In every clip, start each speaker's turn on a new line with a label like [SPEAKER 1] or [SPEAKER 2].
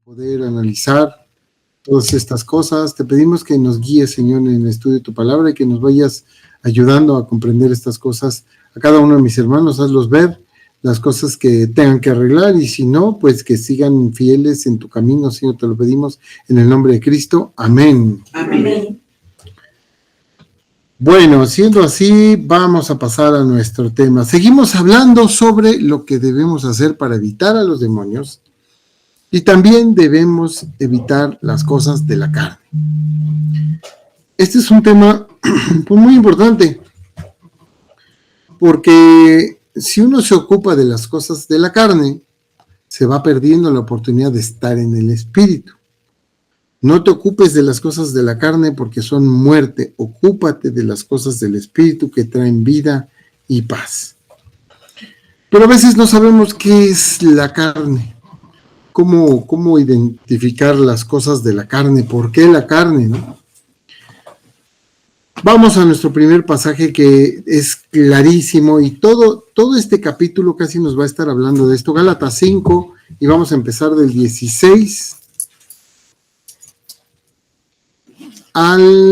[SPEAKER 1] poder analizar todas estas cosas. Te pedimos que nos guíes, Señor, en el estudio de tu palabra y que nos vayas ayudando a comprender estas cosas. A cada uno de mis hermanos, hazlos ver las cosas que tengan que arreglar y si no, pues que sigan fieles en tu camino, Señor, te lo pedimos en el nombre de Cristo. Amén.
[SPEAKER 2] Amén.
[SPEAKER 1] Bueno, siendo así, vamos a pasar a nuestro tema. Seguimos hablando sobre lo que debemos hacer para evitar a los demonios y también debemos evitar las cosas de la carne. Este es un tema pues, muy importante, porque si uno se ocupa de las cosas de la carne, se va perdiendo la oportunidad de estar en el espíritu. No te ocupes de las cosas de la carne porque son muerte. Ocúpate de las cosas del espíritu que traen vida y paz. Pero a veces no sabemos qué es la carne. ¿Cómo identificar las cosas de la carne? ¿Por qué la carne, no? Vamos a nuestro primer pasaje que es clarísimo y todo este capítulo casi nos va a estar hablando de esto. Gálatas 5 y vamos a empezar del 16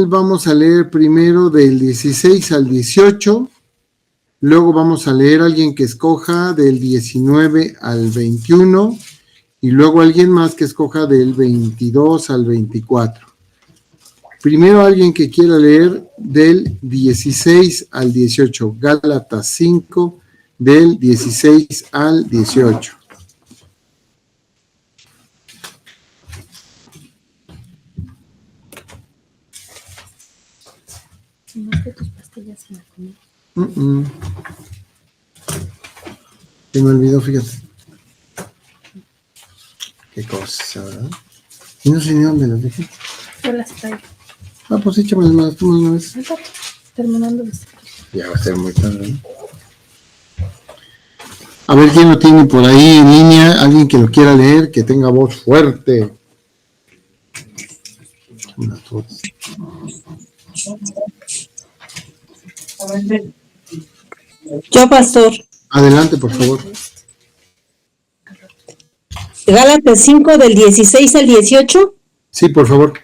[SPEAKER 1] vamos a leer primero del 16 al 18, luego vamos a leer alguien que escoja del 19 al 21 y luego alguien más que escoja del 22 al 24. Primero alguien que quiera leer del 16 al 18, Gálatas 5 del 16 al 18.
[SPEAKER 2] Tus pastillas en la comida.
[SPEAKER 1] Se me olvidó, fíjate. Qué cosa, ¿verdad? Y no sé ni dónde las dejé.
[SPEAKER 2] Yo las traigo.
[SPEAKER 1] Pues échamelas más, tú una vez.
[SPEAKER 2] Terminando de hacer.
[SPEAKER 1] Ya va a ser muy tarde, ¿no? A ver quién lo tiene por ahí en línea, alguien que lo quiera leer, que tenga voz fuerte.
[SPEAKER 3] Yo, pastor.
[SPEAKER 1] Adelante, por favor.
[SPEAKER 3] Gálatas 5 del 16 al 18.
[SPEAKER 1] Sí, por favor.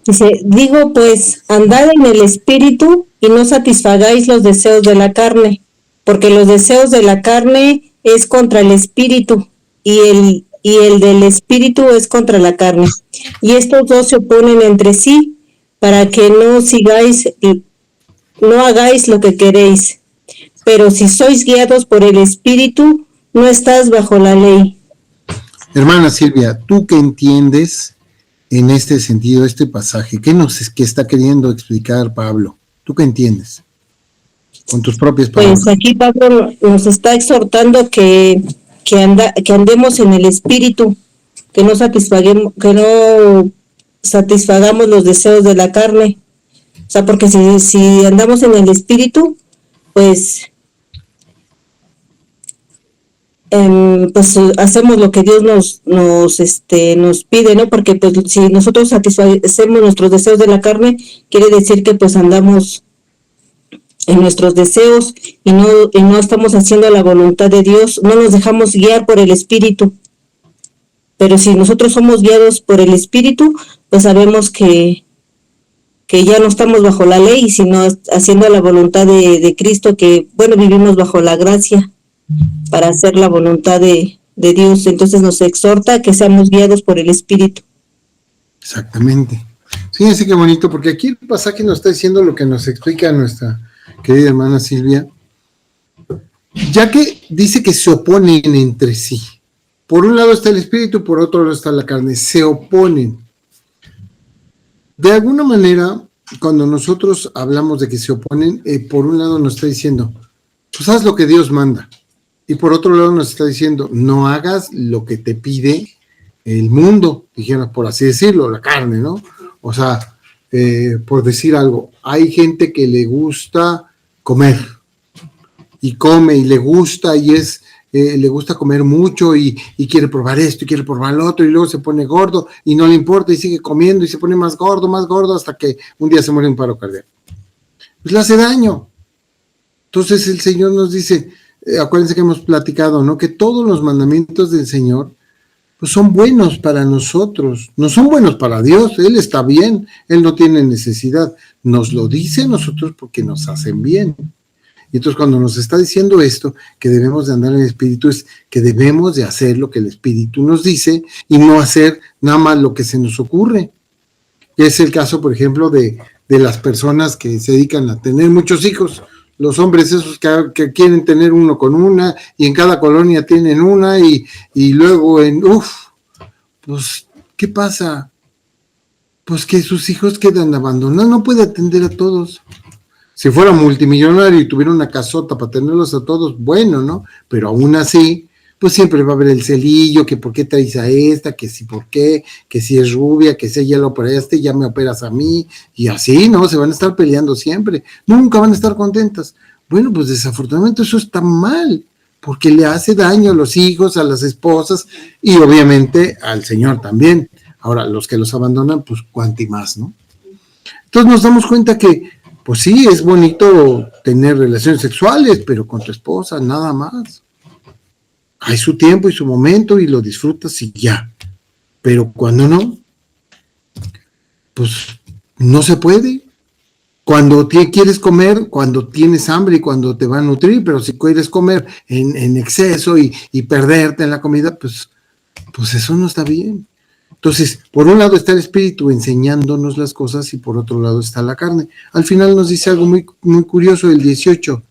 [SPEAKER 3] Dice, digo pues, andad en el espíritu y no satisfagáis los deseos de la carne, porque los deseos de la carne es contra el espíritu y el del espíritu es contra la carne. Y estos dos se oponen entre sí para que no hagáis lo que queréis. Pero si sois guiados por el espíritu, no estás bajo la ley.
[SPEAKER 1] Hermana Silvia, ¿tú qué entiendes en este sentido, este pasaje? ¿Qué está queriendo explicar Pablo? ¿Tú qué entiendes? Con tus propias palabras.
[SPEAKER 3] Pues aquí Pablo nos está exhortando que andemos en el espíritu, que no satisfagamos los deseos de la carne. O sea, porque si andamos en el espíritu, pues hacemos lo que Dios nos pide, ¿no? Porque pues si nosotros satisfacemos nuestros deseos de la carne, quiere decir que pues andamos en nuestros deseos y no estamos haciendo la voluntad de Dios, no nos dejamos guiar por el Espíritu. Pero si nosotros somos guiados por el Espíritu, pues sabemos que ya no estamos bajo la ley, sino haciendo la voluntad de Cristo, que bueno, vivimos bajo la gracia para hacer la voluntad de Dios. Entonces nos exhorta a que seamos guiados por el Espíritu.
[SPEAKER 1] Exactamente. Fíjense qué bonito, porque aquí el pasaje nos está diciendo lo que nos explica nuestra querida hermana Silvia, ya que dice que se oponen entre sí. Por un lado está el espíritu, por otro lado está la carne, se oponen. De alguna manera, cuando nosotros hablamos de que se oponen, por un lado nos está diciendo, pues haz lo que Dios manda, y por otro lado nos está diciendo, no hagas lo que te pide el mundo, dijera, por así decirlo, la carne, ¿no? O sea, por decir algo, hay gente que le gusta comer y come y le gusta y le gusta comer mucho y quiere probar esto y quiere probar lo otro y luego se pone gordo y no le importa y sigue comiendo y se pone más gordo hasta que un día se muere en paro cardíaco. Pues le hace daño. Entonces el Señor nos dice, acuérdense que hemos platicado, ¿no? Que todos los mandamientos del Señor pues son buenos para nosotros, no son buenos para Dios. Él está bien, Él no tiene necesidad, nos lo dice a nosotros porque nos hacen bien. Y entonces cuando nos está diciendo esto, que debemos de andar en el Espíritu, es que debemos de hacer lo que el Espíritu nos dice y no hacer nada más lo que se nos ocurre. Y es el caso, por ejemplo, de las personas que se dedican a tener muchos hijos, los hombres esos que quieren tener uno con una, y en cada colonia tienen una, y luego pues, ¿qué pasa? Pues que sus hijos quedan abandonados, no puede atender a todos. Si fuera multimillonario y tuviera una casota para tenerlos a todos, bueno, ¿no? Pero aún así, pues siempre va a haber el celillo, que por qué traes a esta, que si por qué, que si es rubia, que si ella lo operaste, ya me operas a mí, y así, ¿no? Se van a estar peleando siempre, nunca van a estar contentas. Bueno, pues desafortunadamente eso está mal, porque le hace daño a los hijos, a las esposas, y obviamente al Señor también. Ahora, los que los abandonan, pues cuanti más, ¿no? Entonces nos damos cuenta que, pues sí, es bonito tener relaciones sexuales, pero con tu esposa, nada más. Hay su tiempo y su momento y lo disfrutas y ya. Pero cuando no, pues no se puede. Cuando quieres comer, cuando tienes hambre y cuando te va a nutrir, pero si quieres comer en exceso y perderte en la comida, pues eso no está bien. Entonces, por un lado está el Espíritu enseñándonos las cosas y por otro lado está la carne. Al final nos dice algo muy, muy curioso, el 18.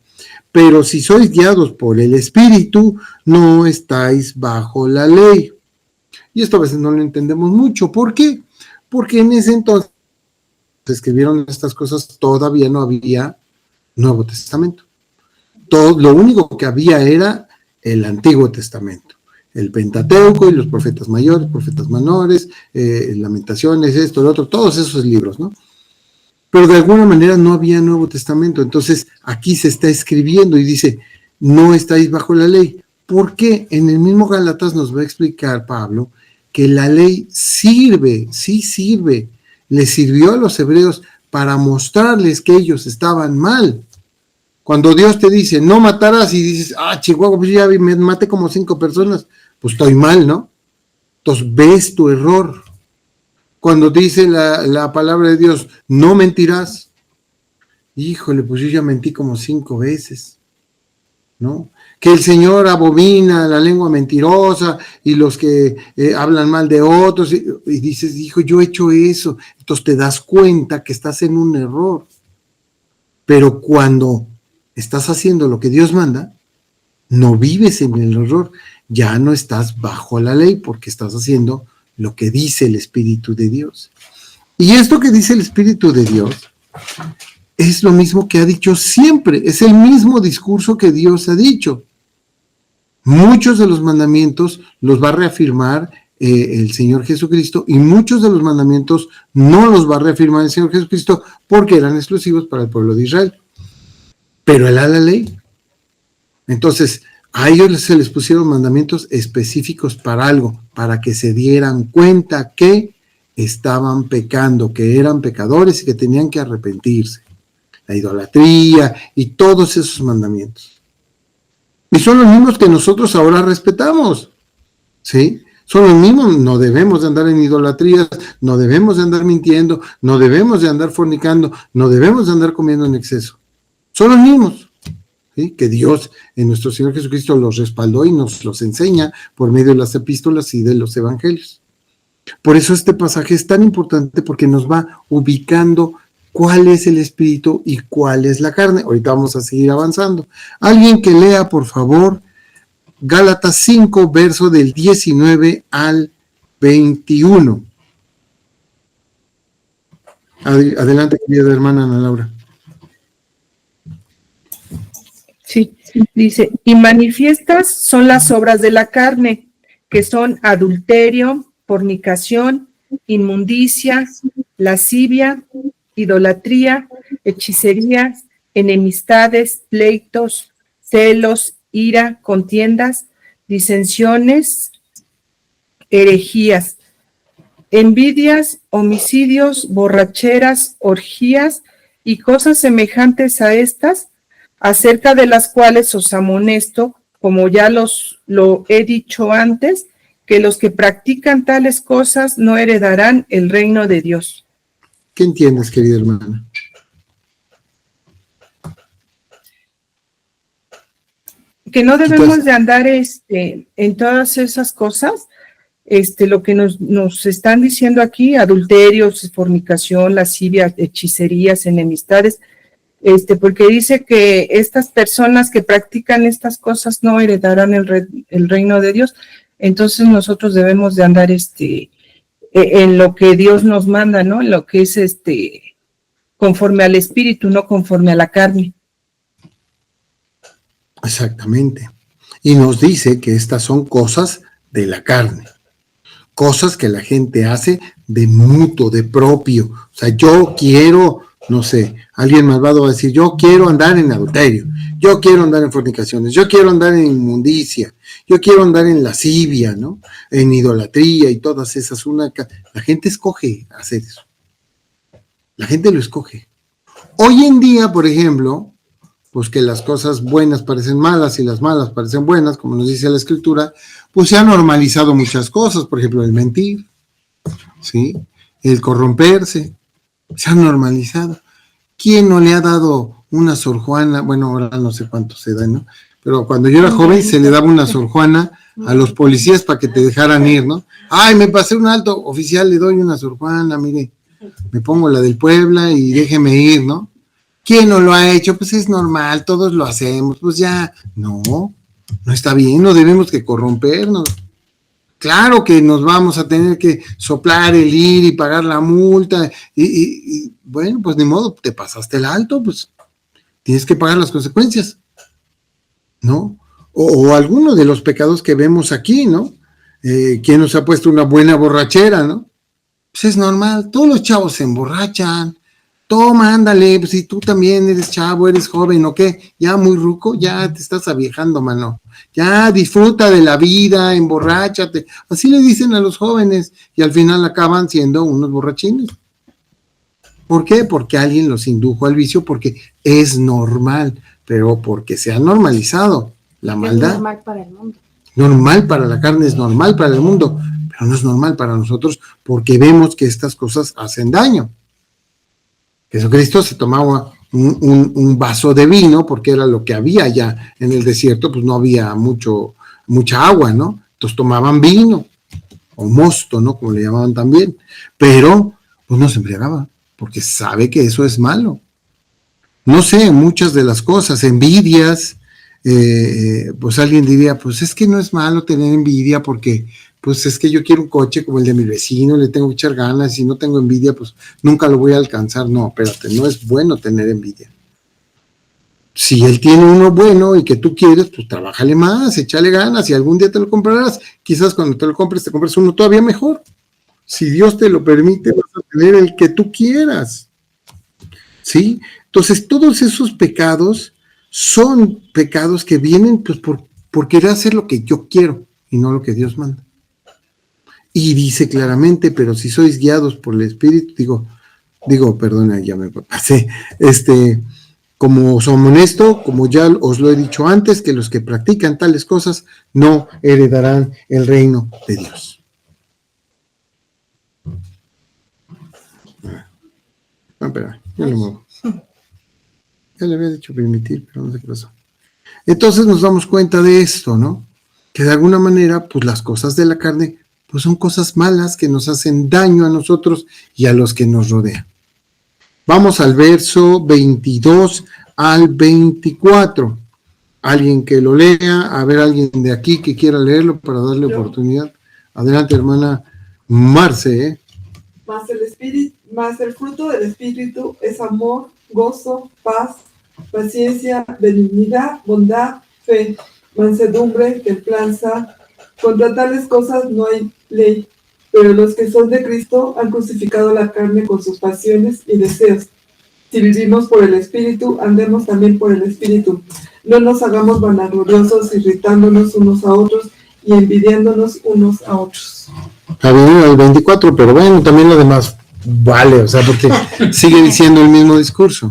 [SPEAKER 1] Pero si sois guiados por el Espíritu, no estáis bajo la ley. Y esto a veces no lo entendemos mucho. ¿Por qué? Porque en ese entonces se escribieron estas cosas, todavía no había Nuevo Testamento. Lo único que había era el Antiguo Testamento. El Pentateuco y los profetas mayores, profetas menores, Lamentaciones, esto, lo otro, todos esos libros, ¿no? Pero de alguna manera no había Nuevo Testamento. Entonces aquí se está escribiendo y dice, no estáis bajo la ley. ¿Por qué? En el mismo Gálatas nos va a explicar Pablo que la ley sirve, sí sirve. Le sirvió a los hebreos para mostrarles que ellos estaban mal. Cuando Dios te dice, no matarás, y dices, Chihuahua, pues ya me maté como 5 personas, pues estoy mal, ¿no? Entonces ves tu error. Cuando dice la palabra de Dios, no mentirás, híjole, pues yo ya mentí como 5 veces, ¿no? Que el Señor abomina la lengua mentirosa y los que hablan mal de otros, y dices, hijo, yo he hecho eso. Entonces te das cuenta que estás en un error. Pero cuando estás haciendo lo que Dios manda, no vives en el error, ya no estás bajo la ley porque estás haciendo lo que dice el Espíritu de Dios. Y esto que dice el Espíritu de Dios es lo mismo que ha dicho siempre, es el mismo discurso que Dios ha dicho. Muchos de los mandamientos los va a reafirmar el Señor Jesucristo y muchos de los mandamientos no los va a reafirmar el Señor Jesucristo porque eran exclusivos para el pueblo de Israel. Pero Él da la ley. Entonces, a ellos se les pusieron mandamientos específicos para algo, para que se dieran cuenta que estaban pecando, que eran pecadores y que tenían que arrepentirse. La idolatría y todos esos mandamientos. Y son los mismos que nosotros ahora respetamos, ¿sí? Son los mismos, no debemos de andar en idolatrías, no debemos de andar mintiendo, no debemos de andar fornicando, no debemos de andar comiendo en exceso. Son los mismos. ¿Sí? Que Dios en nuestro Señor Jesucristo los respaldó y nos los enseña por medio de las epístolas y de los evangelios. Por eso este pasaje es tan importante porque nos va ubicando cuál es el espíritu y cuál es la carne. Ahorita vamos a seguir avanzando. Alguien que lea, por favor, Gálatas 5, verso del 19 al 21. Adelante, querida hermana Ana Laura.
[SPEAKER 4] Sí, dice, y manifiestas son las obras de la carne, que son adulterio, fornicación, inmundicia, lascivia, idolatría, hechicería, enemistades, pleitos, celos, ira, contiendas, disensiones, herejías, envidias, homicidios, borracheras, orgías y cosas semejantes a estas, acerca de las cuales os amonesto, como ya lo he dicho antes, que los que practican tales cosas no heredarán el reino de Dios.
[SPEAKER 1] ¿Qué entiendes, querida hermana?
[SPEAKER 4] Que no debemos de andar en todas esas cosas, lo que nos están diciendo aquí, adulterios, fornicación, lascivia, hechicerías, enemistades, porque dice que estas personas que practican estas cosas no heredarán el reino de Dios. Entonces nosotros debemos de andar en lo que Dios nos manda, ¿no? En lo que es conforme al espíritu, no conforme a la carne.
[SPEAKER 1] Exactamente. Y nos dice que estas son cosas de la carne, cosas que la gente hace de mutuo, de propio. O sea, yo quiero, no sé, alguien malvado va a decir, yo quiero andar en adulterio, yo quiero andar en fornicaciones, yo quiero andar en inmundicia, yo quiero andar en lascivia, ¿no? En idolatría y todas esas. La gente escoge hacer eso. La gente lo escoge. Hoy en día, por ejemplo, pues que las cosas buenas parecen malas y las malas parecen buenas, como nos dice la Escritura, pues se han normalizado muchas cosas, por ejemplo, el mentir, ¿sí? El corromperse, se ha normalizado. ¿Quién no le ha dado una Sor Juana? Bueno, ahora no sé cuánto se da, ¿no? Pero cuando yo era joven se le daba una Sor Juana a los policías para que te dejaran ir, ¿no? Ay, me pasé un alto, oficial, le doy una Sor Juana, mire, me pongo la del Puebla y déjeme ir, ¿no? ¿Quién no lo ha hecho? Pues es normal, todos lo hacemos, pues ya, no está bien, no debemos que corrompernos. Claro que nos vamos a tener que soplar el ir y pagar la multa, y bueno, pues ni modo, te pasaste el alto, pues tienes que pagar las consecuencias, ¿no? O alguno de los pecados que vemos aquí, ¿no? ¿Quién nos ha puesto una buena borrachera, no? Pues es normal, todos los chavos se emborrachan. Toma, ándale, pues si tú también eres chavo, eres joven, ¿o qué? Ya muy ruco, ya te estás aviejando, mano. Ya disfruta de la vida, emborráchate. Así le dicen a los jóvenes y al final acaban siendo unos borrachines. ¿Por qué? Porque alguien los indujo al vicio, porque es normal, pero porque se ha normalizado la maldad.
[SPEAKER 2] Es normal para el mundo.
[SPEAKER 1] Normal para la carne, es normal para el mundo, pero no es normal para nosotros porque vemos que estas cosas hacen daño. Jesucristo se tomaba un vaso de vino porque era lo que había ya en el desierto, pues no había mucha agua, ¿no? Entonces tomaban vino o mosto, ¿no? Como le llamaban también, pero pues no se embriagaba porque sabe que eso es malo. No sé, muchas de las cosas, envidias, pues alguien diría, pues es que no es malo tener envidia porque pues es que yo quiero un coche como el de mi vecino, le tengo que echar ganas, si no tengo envidia, pues nunca lo voy a alcanzar. No, espérate, no es bueno tener envidia. Si él tiene uno bueno y que tú quieres, pues trabájale más, échale ganas y algún día te lo comprarás. Quizás cuando te lo compres, te compres uno todavía mejor. Si Dios te lo permite, vas a tener el que tú quieras. ¿Sí? Entonces, todos esos pecados son pecados que vienen pues por querer hacer lo que yo quiero y no lo que Dios manda. Y dice claramente, pero si sois guiados por el Espíritu, perdona, ya me pasé, como os amonesto, como ya os lo he dicho antes, que los que practican tales cosas no heredarán el reino de Dios. Espera, ya lo muevo. Ya le había dicho permitir, pero no sé qué pasó. Entonces nos damos cuenta de esto, ¿no? Que de alguna manera, pues las cosas de la carne pues son cosas malas que nos hacen daño a nosotros y a los que nos rodean. Vamos al verso 22 al 24. Alguien que lo lea, a ver, alguien de aquí que quiera leerlo para darle oportunidad. Adelante, hermana Marce.
[SPEAKER 5] Mas el fruto del Espíritu es amor, gozo, paz, paciencia, benignidad, bondad, fe, mansedumbre, templanza. Contra tales cosas no hay ley, pero los que son de Cristo han crucificado la carne con sus pasiones y deseos. Si vivimos por el Espíritu, andemos también por el Espíritu. No nos hagamos vanagloriosos, irritándonos unos a otros y envidiándonos unos a otros.
[SPEAKER 1] Está bien el 24, pero bueno, también lo demás vale, o sea, porque sigue diciendo el mismo discurso.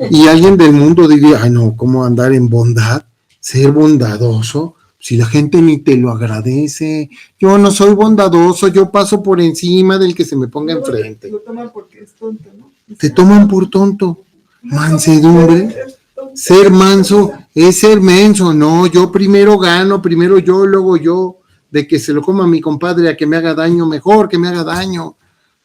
[SPEAKER 1] Y alguien del mundo diría, ay no, ¿cómo andar en bondad? Ser bondadoso, si la gente ni te lo agradece. Yo no soy bondadoso, yo paso por encima del que se me ponga enfrente.
[SPEAKER 5] Lo toman porque es tonto, ¿no?
[SPEAKER 1] Te toman por tonto. Mansedumbre. Ser manso es ser menso. No, yo primero gano, primero yo, luego yo. De que se lo coma mi compadre a que me haga daño, mejor que me haga daño,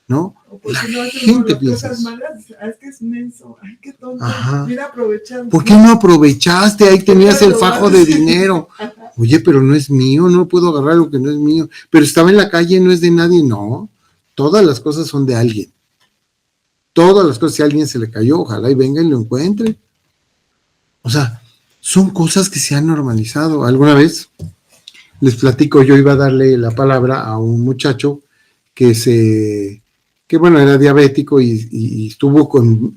[SPEAKER 1] ¿no? La gente piensa
[SPEAKER 5] cosas
[SPEAKER 1] eso.
[SPEAKER 5] malas, es que es menso, ay, qué tonto,
[SPEAKER 1] Ajá.
[SPEAKER 5] mira aprovechando.
[SPEAKER 1] ¿Por qué no aprovechaste? Ahí tenías el fajo de dinero. Oye, pero no es mío, no puedo agarrar lo que no es mío. Pero estaba en la calle, no es de nadie. No, todas las cosas son de alguien. Todas las cosas, si a alguien se le cayó, ojalá y venga y lo encuentre. O sea, son cosas que se han normalizado. Alguna vez les platico, yo iba a darle la palabra a un muchacho que bueno, era diabético y estuvo con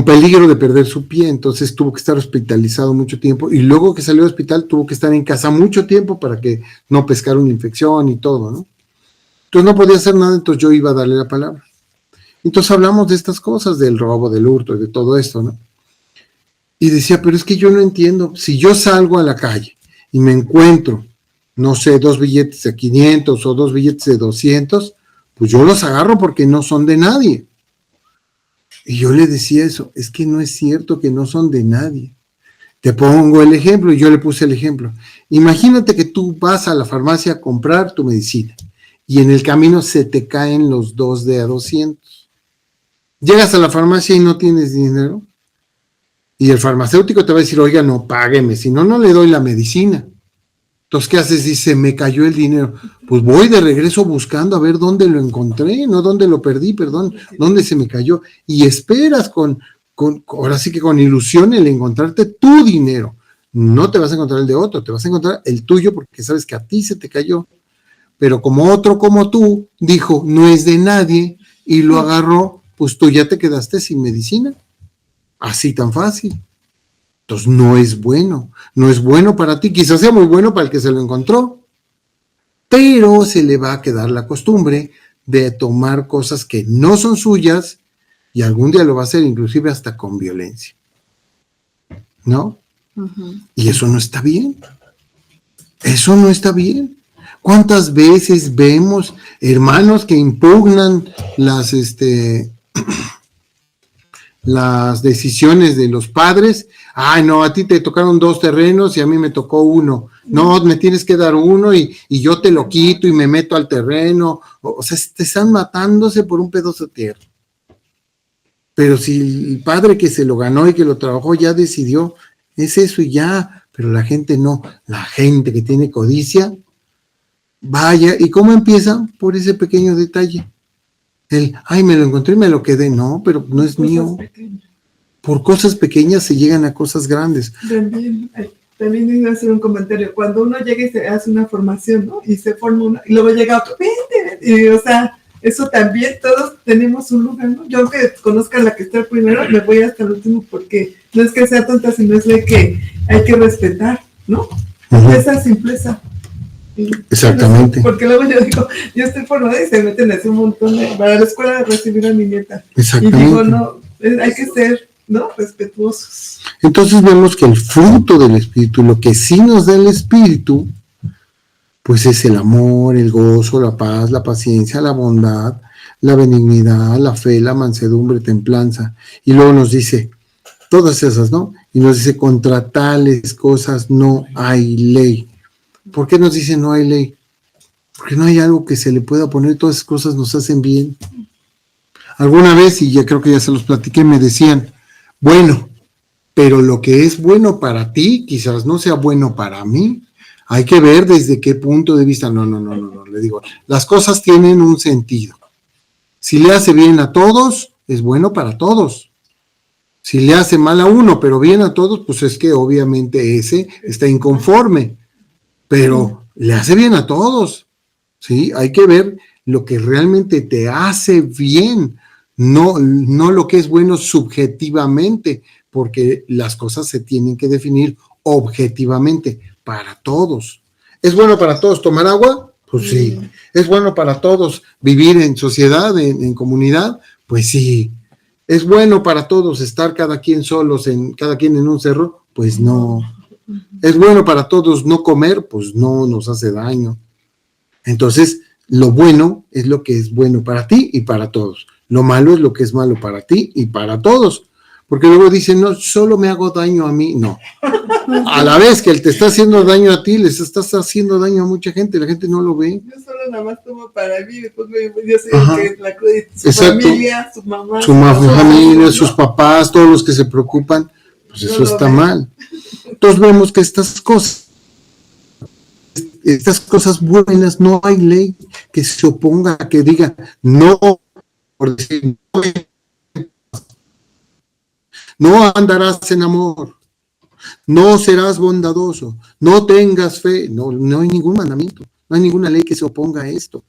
[SPEAKER 1] peligro de perder su pie, entonces tuvo que estar hospitalizado mucho tiempo, y luego que salió del hospital tuvo que estar en casa mucho tiempo para que no pescara una infección y todo, ¿no? Entonces no podía hacer nada, entonces yo iba a darle la palabra. Entonces hablamos de estas cosas, del robo, del hurto, de todo esto, ¿no? Y decía, pero es que yo no entiendo, si yo salgo a la calle y me encuentro, no sé, 2 billetes de 500 o 2 billetes de 200, pues yo los agarro porque no son de nadie. Y yo le decía eso, es que no es cierto que no son de nadie. Te pongo el ejemplo, y yo le puse el ejemplo. Imagínate que tú vas a la farmacia a comprar tu medicina y en el camino se te caen los 2 de a 200. Llegas a la farmacia y no tienes dinero. Y el farmacéutico te va a decir, oiga, no, págueme, si no, no le doy la medicina. Entonces, ¿qué haces? Dice, me cayó el dinero. Pues voy de regreso buscando a ver dónde lo encontré, no dónde lo perdí, perdón, dónde se me cayó. Y esperas ahora sí que con ilusión el encontrarte tu dinero. No te vas a encontrar el de otro, te vas a encontrar el tuyo porque sabes que a ti se te cayó. Pero como otro como tú dijo, no es de nadie, y lo agarró, pues tú ya te quedaste sin medicina. Así tan fácil. Entonces no es bueno para ti, quizás sea muy bueno para el que se lo encontró, pero se le va a quedar la costumbre de tomar cosas que no son suyas y algún día lo va a hacer inclusive hasta con violencia, ¿no? Uh-huh. Y eso no está bien, eso no está bien. ¿Cuántas veces vemos hermanos que impugnan las decisiones de los padres? Ay, no, a ti te tocaron 2 terrenos y a mí me tocó 1. No, me tienes que dar 1 y yo te lo quito y me meto al terreno. O sea, te están matándose por un pedazo de tierra. Pero si el padre que se lo ganó y que lo trabajó ya decidió, es eso y ya. Pero la gente no. La gente que tiene codicia, vaya. ¿Y cómo empieza? Por ese pequeño detalle. Ay, me lo encontré y me lo quedé. No, pero no es mío. Pequeñas. Por cosas pequeñas se llegan a cosas grandes.
[SPEAKER 5] También iba a hacer un comentario. Cuando uno llega y se hace una formación, ¿no? Y se forma una, y luego llega otro, vente. Y, o sea, eso también, todos tenemos un lugar, ¿no? Yo aunque conozca la que está primero, me voy hasta el último porque no es que sea tonta, sino es de que hay que respetar, ¿no? Uh-huh. Esa simpleza.
[SPEAKER 1] Exactamente.
[SPEAKER 5] Porque luego yo digo, yo estoy formada y se meten a hacer un montón para la escuela de recibir a mi nieta.
[SPEAKER 1] Exactamente.
[SPEAKER 5] Y digo, no, hay que ser, ¿no? Respetuosos.
[SPEAKER 1] Entonces vemos que el fruto del Espíritu, lo que sí nos da el Espíritu, pues es el amor, el gozo, la paz, la paciencia, la bondad, la benignidad, la fe, la mansedumbre, templanza. Y luego nos dice, todas esas, ¿no? Y nos dice, contra tales cosas no hay ley. ¿Por qué nos dice no hay ley? Porque no hay algo que se le pueda poner, todas esas cosas nos hacen bien. Alguna vez, y ya creo que ya se los platiqué, me decían, bueno, pero lo que es bueno para ti quizás no sea bueno para mí. Hay que ver desde qué punto de vista. No, le digo, las cosas tienen un sentido. Si le hace bien a todos, es bueno para todos. Si le hace mal a uno, pero bien a todos, pues es que obviamente ese está inconforme. Pero le hace bien a todos, ¿sí? Hay que ver lo que realmente te hace bien, no lo que es bueno subjetivamente, porque las cosas se tienen que definir objetivamente para todos. ¿Es bueno para todos tomar agua? Pues sí. ¿Es bueno para todos vivir en sociedad, en comunidad? Pues sí. ¿Es bueno para todos estar cada quien solos, cada quien en un cerro? Pues no. ¿Es bueno para todos no comer? Pues no, nos hace daño. Entonces, lo bueno es lo que es bueno para ti y para todos. Lo malo es lo que es malo para ti y para todos. Porque luego dicen, no, solo me hago daño a mí. No. A la vez que él te está haciendo daño a ti, les estás haciendo daño a mucha gente. La gente no lo ve.
[SPEAKER 5] Yo solo nada más tomo para mí, después yo soy
[SPEAKER 1] Ajá.
[SPEAKER 5] el que la cuida, su
[SPEAKER 1] Exacto.
[SPEAKER 5] familia, su mamá.
[SPEAKER 1] Su familia,
[SPEAKER 5] ¿no?
[SPEAKER 1] sus papás, todos los que se preocupan, pues
[SPEAKER 5] No
[SPEAKER 1] eso
[SPEAKER 5] lo
[SPEAKER 1] está
[SPEAKER 5] ven.
[SPEAKER 1] mal. Entonces vemos que estas cosas buenas, no hay ley que se oponga, que diga no, por decir, no andarás en amor, no serás bondadoso, no tengas fe, no hay ningún mandamiento, no hay ninguna ley que se oponga a esto,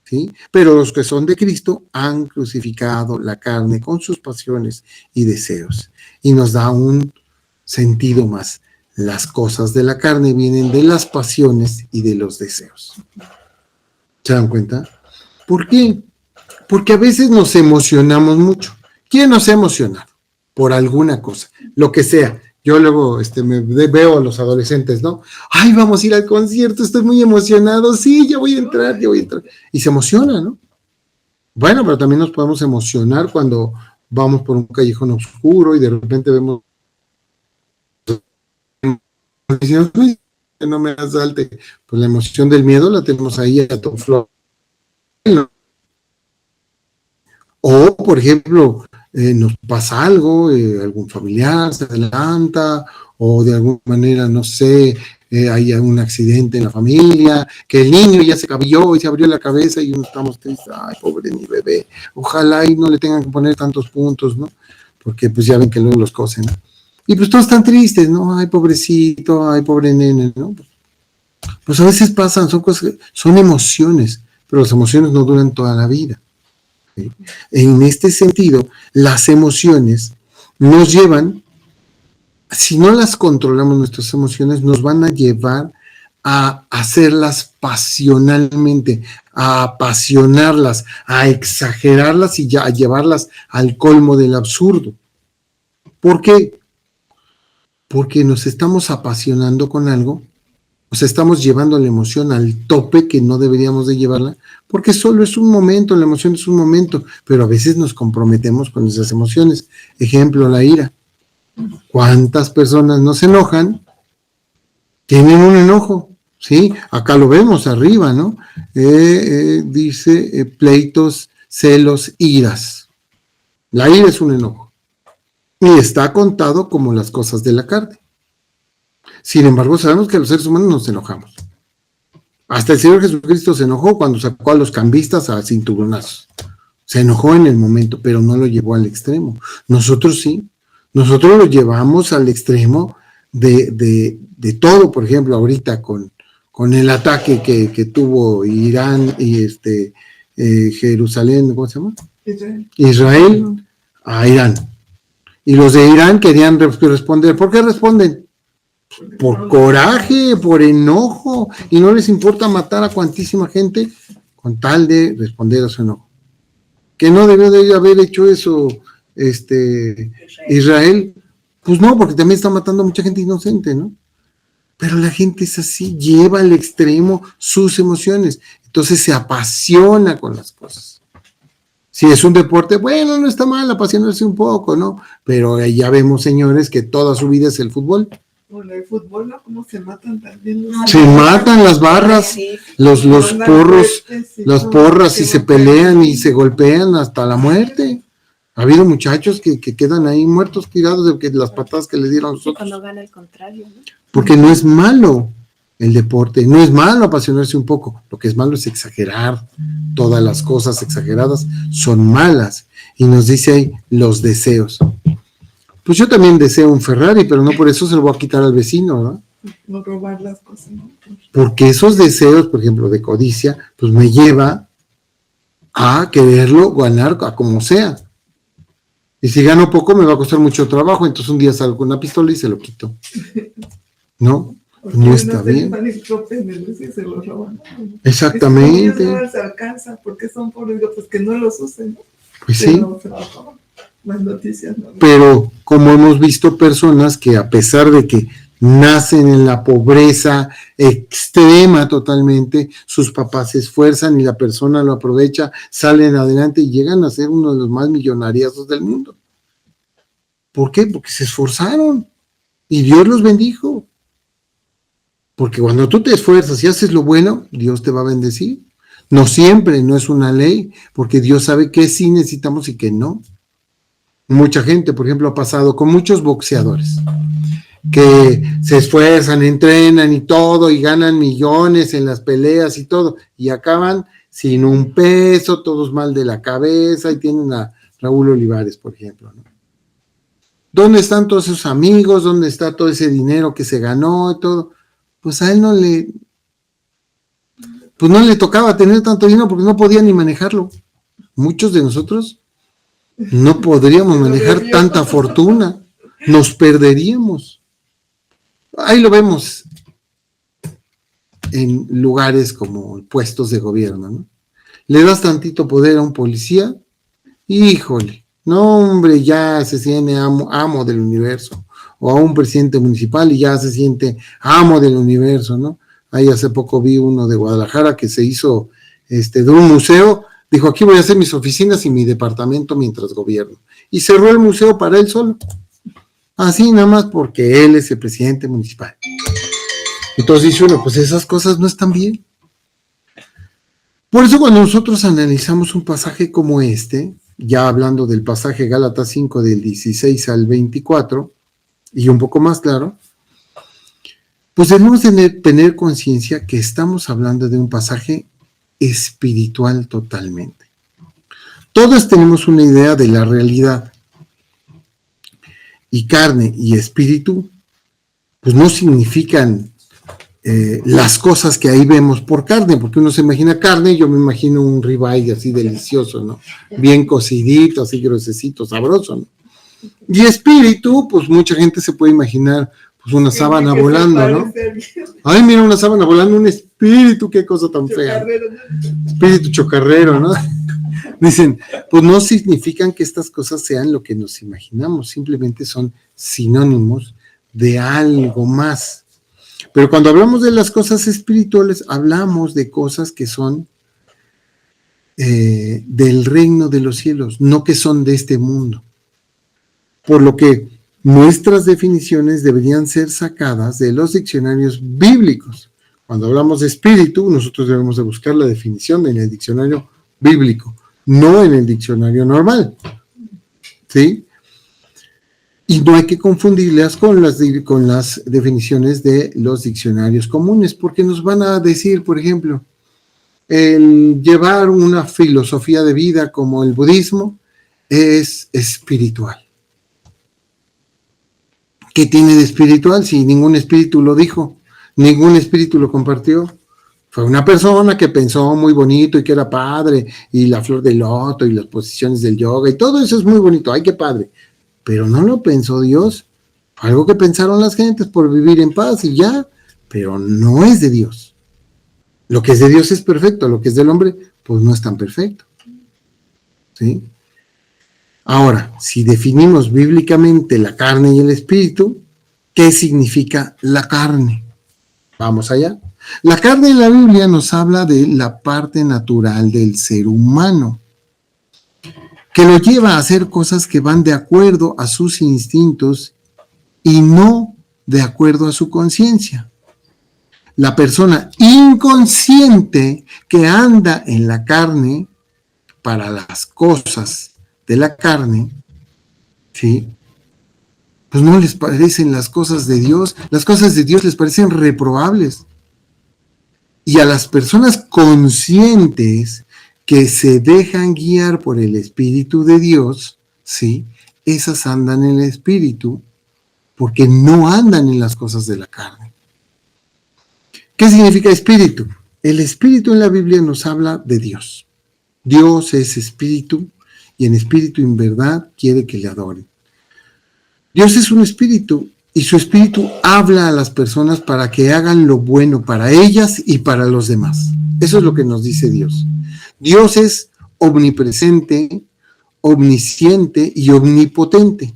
[SPEAKER 1] ¿sí? Pero los que son de Cristo han crucificado la carne con sus pasiones y deseos, y nos da un sentido más. Las cosas de la carne vienen de las pasiones y de los deseos. ¿Se dan cuenta? ¿Por qué? Porque a veces nos emocionamos mucho. ¿Quién nos ha emocionado? Por alguna cosa, lo que sea. Yo luego veo a los adolescentes, ¿no? Ay, vamos a ir al concierto, estoy muy emocionado. Sí, ya voy a entrar. Y se emociona, ¿no? Bueno, pero también nos podemos emocionar cuando vamos por un callejón oscuro y de repente vemos no me asalte. Pues la emoción del miedo la tenemos ahí a todo flor. O, por ejemplo, nos pasa algo, algún familiar se adelanta, o de alguna manera, no sé, hay un accidente en la familia, que el niño ya se cabilló y se abrió la cabeza y uno estamos tristes, ay, pobre mi bebé, ojalá y no le tengan que poner tantos puntos, ¿no? Porque pues ya ven que luego los cosen, ¿no? Y pues todos están tristes, ¿no? Ay, pobrecito, ay, pobre nene, ¿no? Pues a veces pasan, son cosas, son emociones, pero las emociones no duran toda la vida. ¿Sí? En este sentido, las emociones nos llevan, si no las controlamos nuestras emociones, nos van a llevar a hacerlas pasionalmente, a apasionarlas, a exagerarlas y ya a llevarlas al colmo del absurdo. ¿Por qué? Porque nos estamos apasionando con algo, o sea, estamos llevando la emoción al tope que no deberíamos de llevarla, porque solo es un momento, la emoción es un momento, pero a veces nos comprometemos con esas emociones. Ejemplo, la ira. ¿Cuántas personas no se enojan? Tienen un enojo, ¿sí? Acá lo vemos arriba, ¿no? Dice pleitos, celos, iras. La ira es un enojo. Y está contado como las cosas de la carne. Sin embargo, sabemos que los seres humanos nos enojamos. Hasta el Señor Jesucristo se enojó cuando sacó a los cambistas a cinturonazos. Se enojó en el momento, pero no lo llevó al extremo. Nosotros sí. Nosotros lo llevamos al extremo de todo. Por ejemplo, ahorita con el ataque que tuvo Irán y Jerusalén, ¿cómo se llama? Israel a Irán. Y los de Irán querían responder. ¿Por qué responden? Por coraje, por enojo, y no les importa matar a cuantísima gente con tal de responder a su enojo. ¿Que no debió de haber hecho eso Israel? Pues no, porque también está matando a mucha gente inocente, ¿no? Pero la gente es así, lleva al extremo sus emociones, entonces se apasiona con las cosas. Si es un deporte, bueno, no está mal apasionarse un poco, ¿no? Pero ya vemos, señores, que toda su vida es el fútbol.
[SPEAKER 5] Bueno, el fútbol, ¿no? ¿Cómo se matan también?
[SPEAKER 1] Se matan las barras, los porros, las porras y se pelean y se golpean hasta la muerte. Ha habido muchachos que quedan ahí muertos tirados de las patadas que les dieron a los otros.
[SPEAKER 2] Cuando gana el contrario, ¿no?
[SPEAKER 1] Porque no es malo el deporte, no es malo apasionarse un poco, lo que es malo es exagerar. Todas las cosas exageradas son malas. Y nos dice ahí los deseos. Pues yo también deseo un Ferrari, pero no por eso se lo voy a quitar al vecino, ¿verdad?
[SPEAKER 5] No robar las cosas, ¿no?
[SPEAKER 1] Porque esos deseos, por ejemplo, de codicia, pues me lleva a quererlo ganar a como sea. Y si gano poco, me va a costar mucho trabajo, entonces un día salgo con una pistola y se lo quito. ¿No? No está bien.
[SPEAKER 5] Se los roban.
[SPEAKER 1] Exactamente.
[SPEAKER 5] No les alcanza, porque son pobres, pues que no los usen.
[SPEAKER 1] Pues sí.
[SPEAKER 5] Pero se los roban. Más noticias, ¿no?
[SPEAKER 1] Pero como hemos visto personas que a pesar de que nacen en la pobreza extrema totalmente, sus papás se esfuerzan y la persona lo aprovecha, salen adelante y llegan a ser uno de los más millonarios del mundo. ¿Por qué? Porque se esforzaron y Dios los bendijo. Porque cuando tú te esfuerzas y haces lo bueno, Dios te va a bendecir. No siempre, no es una ley, porque Dios sabe que sí necesitamos y que no. Mucha gente, por ejemplo, ha pasado con muchos boxeadores que se esfuerzan, entrenan y todo, y ganan millones en las peleas y todo, y acaban sin un peso, todos mal de la cabeza, y tienen a Raúl Olivares, por ejemplo, ¿no? ¿Dónde están todos sus amigos? ¿Dónde está todo ese dinero que se ganó y todo? Pues a él no le tocaba tener tanto dinero porque no podía ni manejarlo. Muchos de nosotros no podríamos manejar tanta fortuna, nos perderíamos. Ahí lo vemos en lugares como puestos de gobierno, ¿no? Le das tantito poder a un policía, híjole, no hombre, ya se siente amo del universo, o a un presidente municipal y ya se siente amo del universo, ¿no? Ahí hace poco vi uno de Guadalajara que se hizo de un museo, dijo, aquí voy a hacer mis oficinas y mi departamento mientras gobierno, y cerró el museo para él solo. Así nada más porque él es el presidente municipal. Entonces dice uno, pues esas cosas no están bien. Por eso cuando nosotros analizamos un pasaje como este, ya hablando del pasaje Gálatas 5 del 16 al 24, y un poco más claro, pues debemos tener conciencia que estamos hablando de un pasaje espiritual totalmente. Todos tenemos una idea de la realidad. Y carne y espíritu, pues no significan las cosas que ahí vemos por carne, porque uno se imagina carne, yo me imagino un ribeye así delicioso, ¿no? Bien cocidito, así gruesecito, sabroso, ¿no? Y espíritu, pues mucha gente se puede imaginar pues una sábana volando, ¿no? Ay, mira, una sábana volando, un espíritu, qué cosa tan fea. Espíritu chocarrero, ¿no? Dicen, pues no significan que estas cosas sean lo que nos imaginamos, simplemente son sinónimos de algo más. Pero cuando hablamos de las cosas espirituales, hablamos de cosas que son del reino de los cielos, no que son de este mundo. Por lo que nuestras definiciones deberían ser sacadas de los diccionarios bíblicos. Cuando hablamos de espíritu, nosotros debemos de buscar la definición en el diccionario bíblico, no en el diccionario normal, ¿sí? Y no hay que confundirlas con las definiciones de los diccionarios comunes, porque nos van a decir, por ejemplo, el llevar una filosofía de vida como el budismo es espiritual. ¿Qué tiene de espiritual si ningún espíritu lo dijo? Ningún espíritu lo compartió. Fue una persona que pensó muy bonito y que era padre, y la flor del loto y las posiciones del yoga y todo eso es muy bonito, ay, qué padre. Pero no lo pensó Dios, fue algo que pensaron las gentes por vivir en paz y ya, pero no es de Dios. Lo que es de Dios es perfecto, lo que es del hombre, pues no es tan perfecto. ¿Sí? Ahora, si definimos bíblicamente la carne y el espíritu, ¿qué significa la carne? Vamos allá. La carne en la Biblia nos habla de la parte natural del ser humano, que lo lleva a hacer cosas que van de acuerdo a sus instintos y no de acuerdo a su conciencia. La persona inconsciente que anda en la carne para las cosas de la carne, ¿sí? Pues no les parecen las cosas de Dios les parecen reprobables. Y a las personas conscientes que se dejan guiar por el Espíritu de Dios, ¿sí? Esas andan en el Espíritu porque no andan en las cosas de la carne. ¿Qué significa espíritu? El espíritu en la Biblia nos habla de Dios. Dios es espíritu y en espíritu y en verdad quiere que le adoren. Dios es un espíritu y su espíritu habla a las personas para que hagan lo bueno para ellas y para los demás. Eso es lo que nos dice Dios. Dios es omnipresente, omnisciente y omnipotente,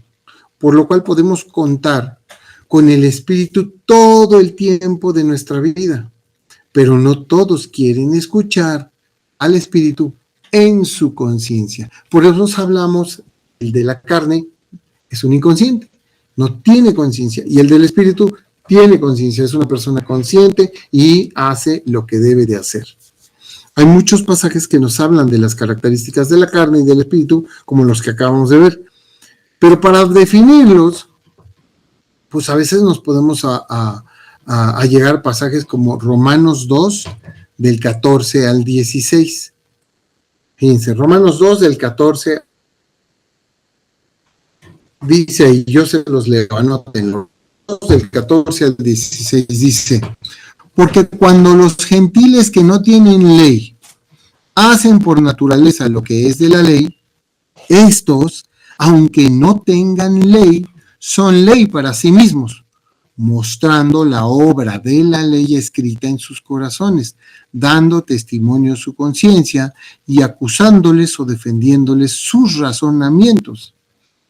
[SPEAKER 1] por lo cual podemos contar con el Espíritu todo el tiempo de nuestra vida, pero no todos quieren escuchar al Espíritu en su conciencia. Por eso nos hablamos, el de la carne es un inconsciente, no tiene conciencia, y el del Espíritu tiene conciencia, es una persona consciente y hace lo que debe de hacer. Hay muchos pasajes que nos hablan de las características de la carne y del Espíritu, como los que acabamos de ver, pero para definirlos, pues a veces nos podemos a llegar a pasajes como Romanos 2, del 14 al 16. Fíjense, Romanos 2, del 14, dice, y yo se los leo, anótenlo, del 14 al 16, dice, porque cuando los gentiles que no tienen ley hacen por naturaleza lo que es de la ley, estos, aunque no tengan ley, son ley para sí mismos, mostrando la obra de la ley escrita en sus corazones, dando testimonio a su conciencia y acusándoles o defendiéndoles sus razonamientos,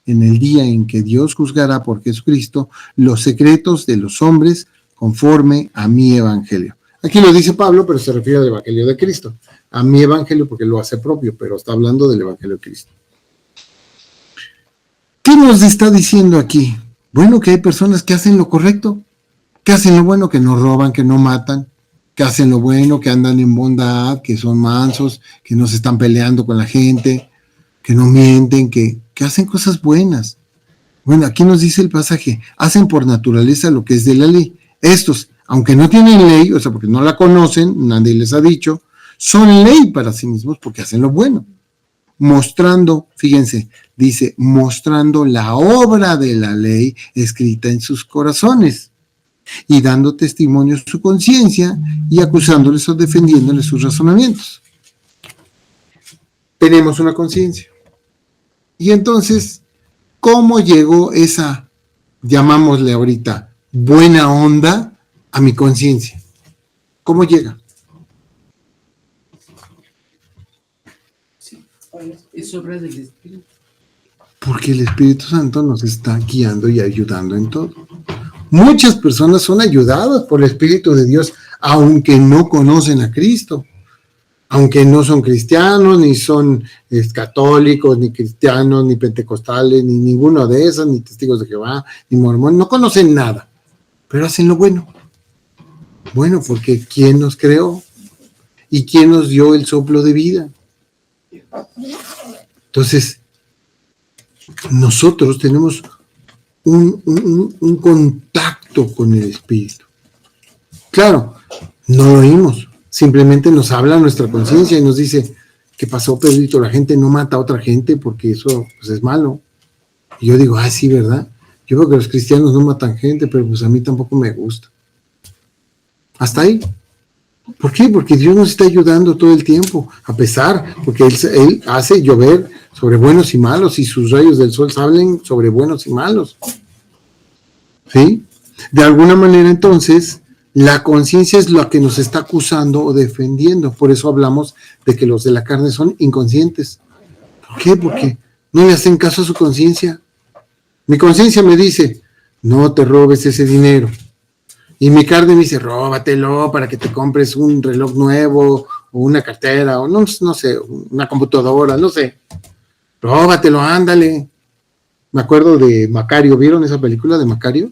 [SPEAKER 1] en el día en que Dios juzgará por Jesucristo los secretos de los hombres conforme a mi evangelio. Aquí lo dice Pablo, pero se refiere al evangelio de Cristo, a mi evangelio porque lo hace propio, pero está hablando del evangelio de Cristo. ¿Qué nos está diciendo aquí? Bueno, que hay personas que hacen lo correcto, que hacen lo bueno, que no roban, que no matan, que hacen lo bueno, que andan en bondad, que son mansos, que no se están peleando con la gente, que no mienten, que hacen cosas buenas. Bueno, aquí nos dice el pasaje, hacen por naturaleza lo que es de la ley. Estos, aunque no tienen ley, o sea, porque no la conocen, nadie les ha dicho, son ley para sí mismos porque hacen lo bueno. Mostrando, fíjense, dice, mostrando la obra de la ley escrita en sus corazones y dando testimonio a su conciencia y acusándoles o defendiéndoles sus razonamientos. Tenemos una conciencia. Y entonces, ¿cómo llegó esa, llamámosle ahorita, buena onda a mi conciencia? ¿Cómo llega?
[SPEAKER 6] Es obra del Espíritu.
[SPEAKER 1] Porque el Espíritu Santo nos está guiando y ayudando en todo. Muchas personas son ayudadas por el Espíritu de Dios, aunque no conocen a Cristo, aunque no son cristianos, ni son católicos, ni cristianos, ni pentecostales, ni ninguno de esos, ni testigos de Jehová, ni mormón, no conocen nada, pero hacen lo bueno. Bueno, porque ¿quién nos creó? ¿Y quién nos dio el soplo de vida? Entonces, nosotros tenemos un contacto con el Espíritu. Claro, no lo oímos, simplemente nos habla nuestra conciencia y nos dice, ¿qué pasó, Pedrito? La gente no mata a otra gente porque eso pues, es malo. Y yo digo, sí, ¿verdad? Yo creo que los cristianos no matan gente, pero pues a mí tampoco me gusta. Hasta ahí. ¿Por qué? Porque Dios nos está ayudando todo el tiempo, a pesar, porque Él hace llover sobre buenos y malos, y sus rayos del sol salen sobre buenos y malos. ¿Sí? De alguna manera, entonces, la conciencia es lo que nos está acusando o defendiendo. Por eso hablamos de que los de la carne son inconscientes. ¿Por qué? Porque no le hacen caso a su conciencia. Mi conciencia me dice, no te robes ese dinero. Y mi carne me dice, róbatelo para que te compres un reloj nuevo, o una cartera, o no sé, una computadora, no sé. Róbatelo, ándale. Me acuerdo de Macario, ¿vieron esa película de Macario?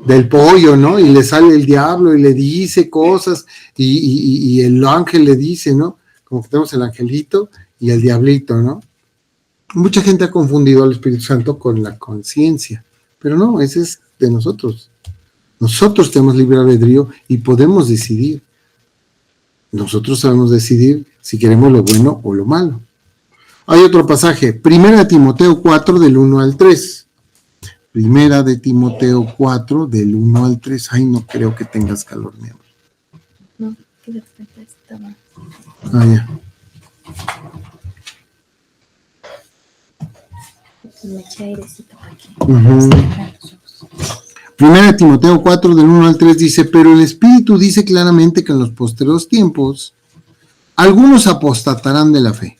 [SPEAKER 1] Del pollo, ¿no? Y le sale el diablo y le dice cosas, y el ángel le dice, ¿no? Como que tenemos el angelito y el diablito, ¿no? Mucha gente ha confundido al Espíritu Santo con la conciencia, pero no, ese es de nosotros. Nosotros tenemos libre albedrío y podemos decidir. Nosotros sabemos decidir si queremos lo bueno o lo malo. Hay otro pasaje, 1 Timoteo 4, del 1 al 3. 1 Timoteo 4, del 1 al 3. Ay, no creo que tengas calor, mi amor.
[SPEAKER 2] No, que de repente estaba.
[SPEAKER 1] Ya.
[SPEAKER 2] Me eché airecito por aquí.
[SPEAKER 1] Uh-huh. 1 Timoteo 4, del 1 al 3 dice, pero el Espíritu dice claramente que en los postreros tiempos algunos apostatarán de la fe,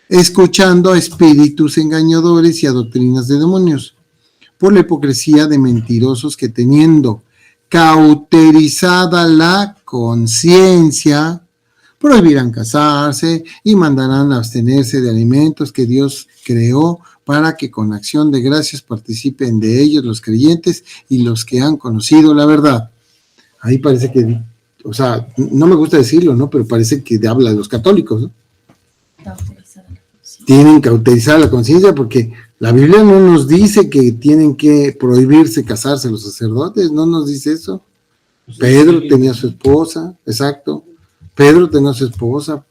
[SPEAKER 1] escuchando a espíritus engañadores y a doctrinas de demonios, por la hipocresía de mentirosos que teniendo cauterizada la conciencia, prohibirán casarse y mandarán abstenerse de alimentos que Dios creó para que con acción de gracias participen de ellos los creyentes y los que han conocido la verdad. Ahí parece que, o sea, no me gusta decirlo, ¿no? Pero parece que habla de los católicos, ¿no? Tienen cauterizada la conciencia porque la Biblia no nos dice que tienen que prohibirse casarse los sacerdotes, no nos dice eso. Pedro tenía su esposa, exacto. Pedro tenía su esposa.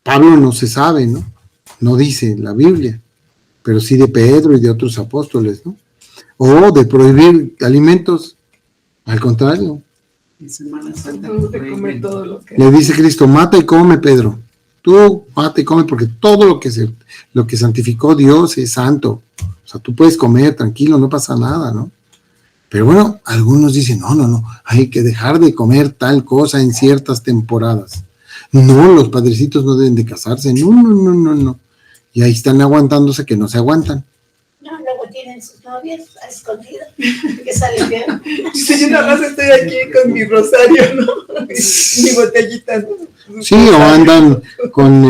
[SPEAKER 1] Pablo no se sabe, ¿no? No dice la Biblia, pero sí de Pedro y de otros apóstoles, ¿no? O de prohibir alimentos, al contrario.
[SPEAKER 6] En Semana Santa
[SPEAKER 5] Tenemos que comer todo lo que...
[SPEAKER 1] Le dice Cristo, mata y come, Pedro. Tú mata y come porque todo lo que santificó Dios es santo. O sea, tú puedes comer tranquilo, no pasa nada, ¿no? Pero bueno, algunos dicen, no, hay que dejar de comer tal cosa en ciertas temporadas. No, los padrecitos no deben de casarse, no. Y ahí están aguantándose que no se aguantan.
[SPEAKER 7] No, luego tienen sus novias a escondidas, que salen bien.
[SPEAKER 5] Sí, yo nada más estoy aquí con mi rosario, ¿no? Mi botellita, ¿no?
[SPEAKER 1] Sí, o andan con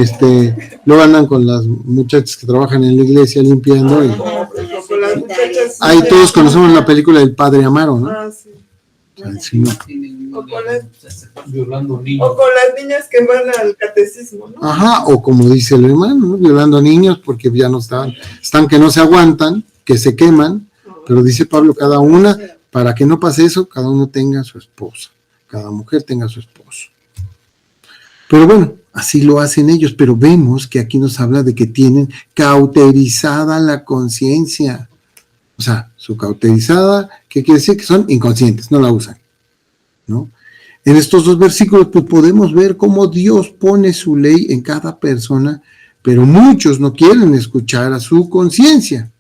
[SPEAKER 1] luego andan con las muchachas que trabajan en la iglesia limpiando. Y
[SPEAKER 5] Con las muchachas.
[SPEAKER 1] ahí todos conocemos la película del Padre Amaro, ¿no?
[SPEAKER 5] Ah, sí.
[SPEAKER 1] Sí, no.
[SPEAKER 5] O con las-
[SPEAKER 6] violando niños.
[SPEAKER 5] O con las niñas que van al catecismo, ¿no?
[SPEAKER 1] Ajá, o como dice el hermano, ¿no? Violando a niños porque ya no están que no se aguantan, que se queman, pero dice Pablo, cada una, para que no pase eso, cada uno tenga su esposa, cada mujer tenga su esposo. Pero bueno, así lo hacen ellos, pero vemos que aquí nos habla de que tienen cauterizada la conciencia. O sea, su cauterizada, ¿qué quiere decir? Que son inconscientes, no la usan, ¿no? En estos dos versículos pues podemos ver cómo Dios pone su ley en cada persona, pero muchos no quieren escuchar a su conciencia.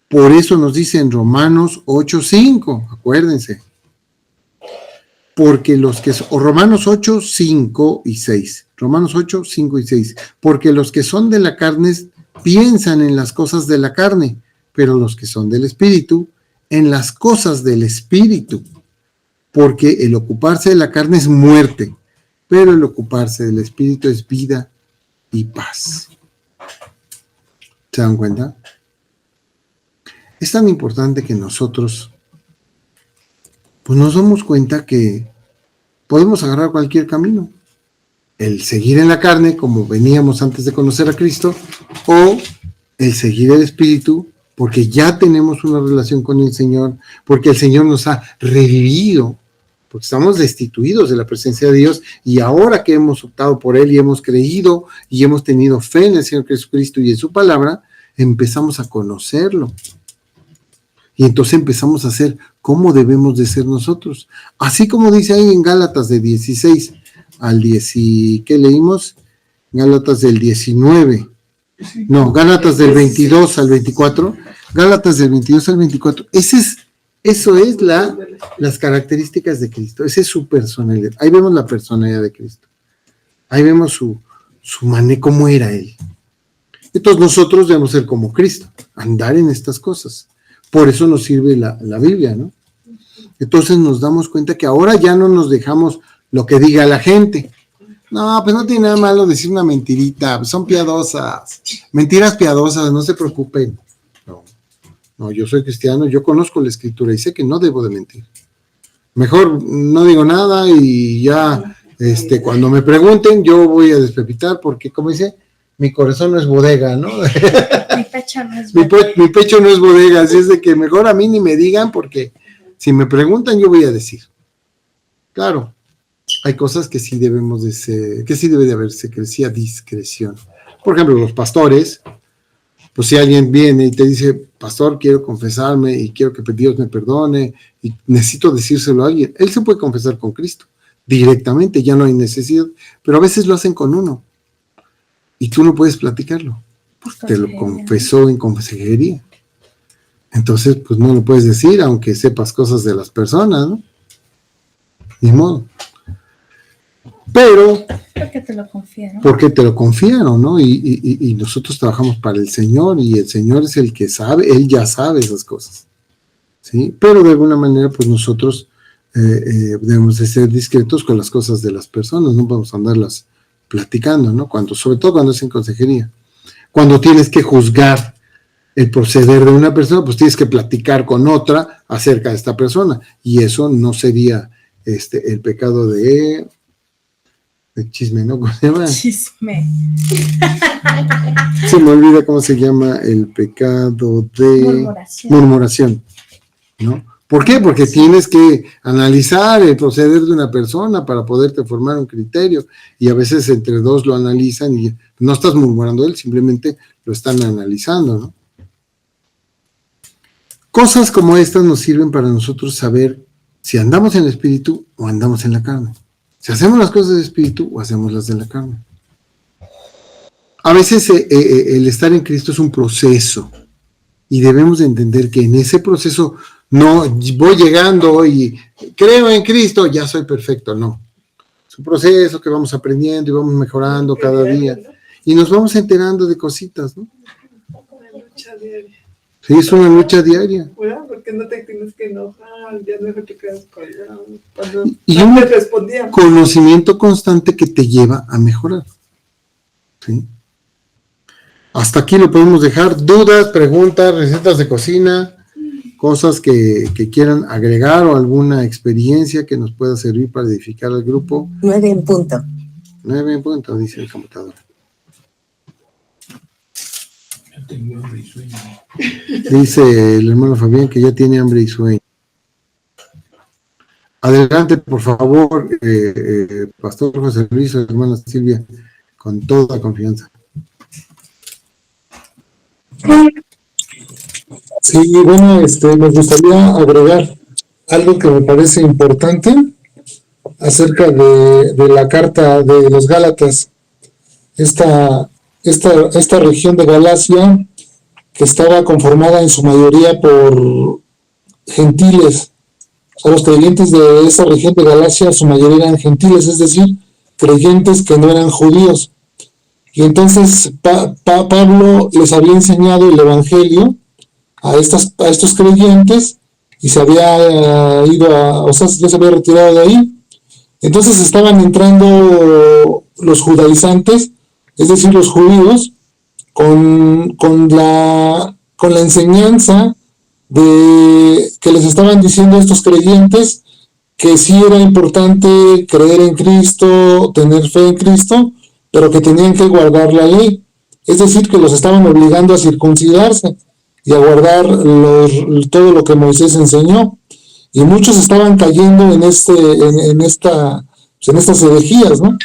[SPEAKER 1] Por eso nos dice en Romanos 8:5, acuérdense. Porque los que o Romanos 8, 5 y 6. Romanos 8, 5 y 6. Porque los que son de la carne piensan en las cosas de la carne, pero los que son del Espíritu, en las cosas del Espíritu. Porque el ocuparse de la carne es muerte, pero el ocuparse del Espíritu es vida y paz. ¿Se dan cuenta? Es tan importante que nosotros pues nos damos cuenta que podemos agarrar cualquier camino. El seguir en la carne, como veníamos antes de conocer a Cristo, o el seguir el Espíritu, porque ya tenemos una relación con el Señor, porque el Señor nos ha revivido, porque estamos destituidos de la presencia de Dios, y ahora que hemos optado por Él y hemos creído y hemos tenido fe en el Señor Jesucristo y en su palabra, empezamos a conocerlo. Y entonces empezamos a hacer cómo debemos de ser nosotros. Así como dice ahí en Gálatas de 16 al 10, ¿qué leímos? Gálatas del 19. No, Gálatas del 22 al 24. Gálatas del 22 al 24. Eso es las características de Cristo. Esa es su personalidad. Ahí vemos la personalidad de Cristo. Ahí vemos su manera, cómo era Él. Entonces nosotros debemos ser como Cristo, andar en estas cosas. Por eso nos sirve la Biblia, ¿no? Entonces nos damos cuenta que ahora ya no nos dejamos lo que diga la gente. No, pues no tiene nada malo decir una mentirita, son piadosas, mentiras piadosas, no se preocupen. No, yo soy cristiano, yo conozco la Escritura y sé que no debo de mentir. Mejor no digo nada y ya, cuando me pregunten, yo voy a despepitar porque, como dice, mi corazón no es bodega, ¿no?
[SPEAKER 2] Mi pecho no es
[SPEAKER 1] Mi pecho no es bodega, así es de que mejor a mí ni me digan porque si me preguntan yo voy a decir. Claro, hay cosas que sí debemos de ser, que sí debe de haber secrecía, discreción. Por ejemplo, los pastores, pues si alguien viene y te dice, pastor, quiero confesarme y quiero que Dios me perdone y necesito decírselo a alguien, él se puede confesar con Cristo directamente, ya no hay necesidad, pero a veces lo hacen con uno y tú no puedes platicarlo. Te lo confesó en consejería. Entonces, pues no lo puedes decir, aunque sepas cosas de las personas, ¿no? Ni modo. Pero
[SPEAKER 2] Porque te lo confiaron.
[SPEAKER 1] Porque te lo confiaron, ¿no? Y nosotros trabajamos para el Señor y el Señor es el que sabe, Él ya sabe esas cosas, ¿sí? Pero de alguna manera, pues nosotros debemos de ser discretos con las cosas de las personas, no podemos andarlas platicando, ¿no? Sobre todo cuando es en consejería. Cuando tienes que juzgar el proceder de una persona, pues tienes que platicar con otra acerca de esta persona, y eso no sería el pecado de chisme, ¿no? ¿Cómo se llama?
[SPEAKER 2] Chisme.
[SPEAKER 1] Se me olvida cómo se llama el pecado de murmuración, ¿no? ¿Por qué? Porque tienes que analizar el proceder de una persona para poderte formar un criterio, y a veces entre dos lo analizan y no estás murmurando él, simplemente lo están analizando, ¿no? Cosas como estas nos sirven para nosotros saber si andamos en el espíritu o andamos en la carne. Si hacemos las cosas del espíritu o hacemos las de la carne. A veces el estar en Cristo es un proceso y debemos de entender que en ese proceso no voy llegando y creo en Cristo, ya soy perfecto, no. Es un proceso que vamos aprendiendo y vamos mejorando cada día y nos vamos enterando de cositas, ¿no?
[SPEAKER 5] Una lucha diaria.
[SPEAKER 1] Sí, es una lucha diaria.
[SPEAKER 5] Bueno, porque no te tienes que enojar, ya no te quedas callado. Cuando
[SPEAKER 1] Y
[SPEAKER 5] no
[SPEAKER 1] un
[SPEAKER 5] te respondía.
[SPEAKER 1] conocimiento constante que te lleva a mejorar. ¿Sí? Hasta aquí lo podemos dejar. Dudas, preguntas, recetas de cocina, cosas que quieran agregar o alguna experiencia que nos pueda servir para edificar al grupo.
[SPEAKER 3] 9 en punto.
[SPEAKER 1] 9 en punto, dice el computador.
[SPEAKER 6] Yo tengo hambre y sueño.
[SPEAKER 1] Dice el hermano Fabián que ya tiene hambre y sueño. Adelante, por favor, Pastor José Luis, hermana Silvia, con toda confianza.
[SPEAKER 8] Sí, bueno, me gustaría agregar algo que me parece importante acerca de la carta de los Gálatas. Esta región de Galacia, que estaba conformada en su mayoría por gentiles. O sea, los creyentes de esa región de Galacia, su mayoría eran gentiles, es decir, creyentes que no eran judíos. Y entonces Pablo les había enseñado el evangelio a estos creyentes y se había ido ya se había retirado de ahí. Entonces estaban entrando los judaizantes, es decir, los judíos, con la enseñanza de que les estaban diciendo a estos creyentes que sí era importante creer en Cristo, tener fe en Cristo, pero que tenían que guardar la ley. Es decir, que los estaban obligando a circuncidarse y a guardar todo lo que Moisés enseñó. Y muchos estaban cayendo en estas herejías, ¿no?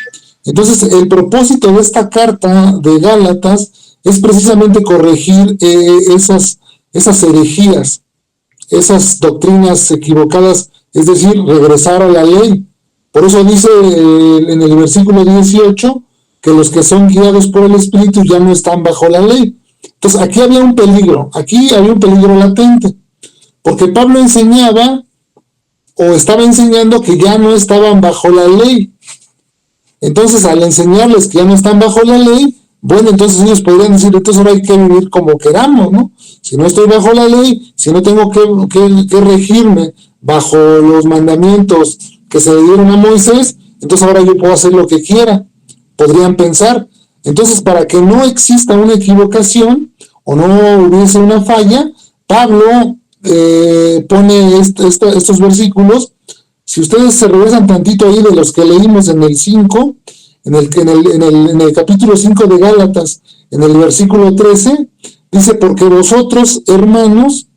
[SPEAKER 8] Entonces, el propósito de esta carta de Gálatas es precisamente corregir esas herejías, esas doctrinas equivocadas, es decir, regresar a la ley. Por eso dice en el versículo 18 que los que son guiados por el Espíritu ya no están bajo la ley. Entonces, aquí había un peligro latente, porque Pablo enseñaba o estaba enseñando que ya no estaban bajo la ley. Entonces, al enseñarles que ya no están bajo la ley, bueno, entonces ellos podrían decir, entonces ahora hay que vivir como queramos, ¿no? Si no estoy bajo la ley, si no tengo que regirme bajo los mandamientos que se le dieron a Moisés, entonces ahora yo puedo hacer lo que quiera, podrían pensar. Entonces, para que no exista una equivocación o no hubiese una falla, Pablo pone estos versículos. Si ustedes se regresan tantito ahí de los que leímos en el 5, en el capítulo 5 de Gálatas, en el versículo 13, dice, porque vosotros, hermanos,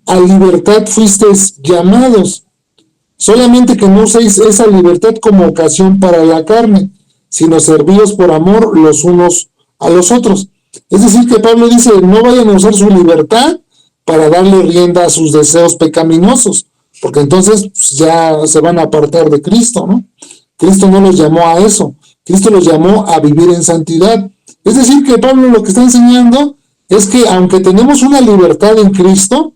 [SPEAKER 8] a libertad fuisteis llamados, solamente que no uséis esa libertad como ocasión para la carne, sino servíos por amor los unos a los otros. Es decir, que Pablo dice, no vayan a usar su libertad para darle rienda a sus deseos pecaminosos, porque entonces ya se van a apartar de Cristo, ¿no? Cristo no los llamó a eso, Cristo los llamó a vivir en santidad. Es decir, que Pablo lo que está enseñando es que aunque tenemos una libertad en Cristo,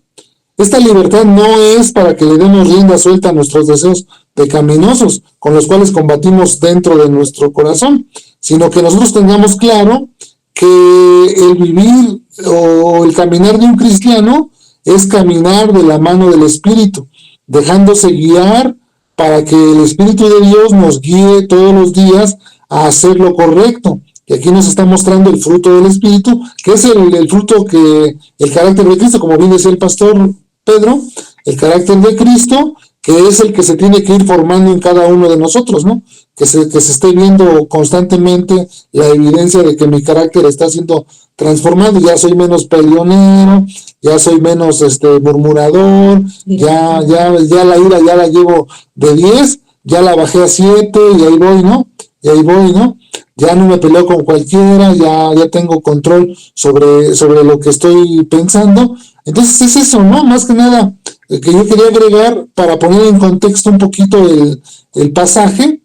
[SPEAKER 8] esta libertad no es para que le demos rienda suelta a nuestros deseos pecaminosos con los cuales combatimos dentro de nuestro corazón, sino que nosotros tengamos claro que el vivir o el caminar de un cristiano es caminar de la mano del Espíritu, dejándose guiar para que el Espíritu de Dios nos guíe todos los días a hacer lo correcto. Y aquí nos está mostrando el fruto del Espíritu, que es el fruto que, el carácter de Cristo, como bien decía el pastor Pedro, el carácter de Cristo, que es el que se tiene que ir formando en cada uno de nosotros, ¿no? Que se esté viendo constantemente la evidencia de que mi carácter está siendo transformado, ya soy menos peleonero, ya soy menos murmurador, ya la ira ya la llevo de 10, ya la bajé a 7 y ahí voy, ¿no? Ya no me peleo con cualquiera, ya tengo control sobre lo que estoy pensando. Entonces es eso, ¿no? Más que nada, que yo quería agregar para poner en contexto un poquito el pasaje,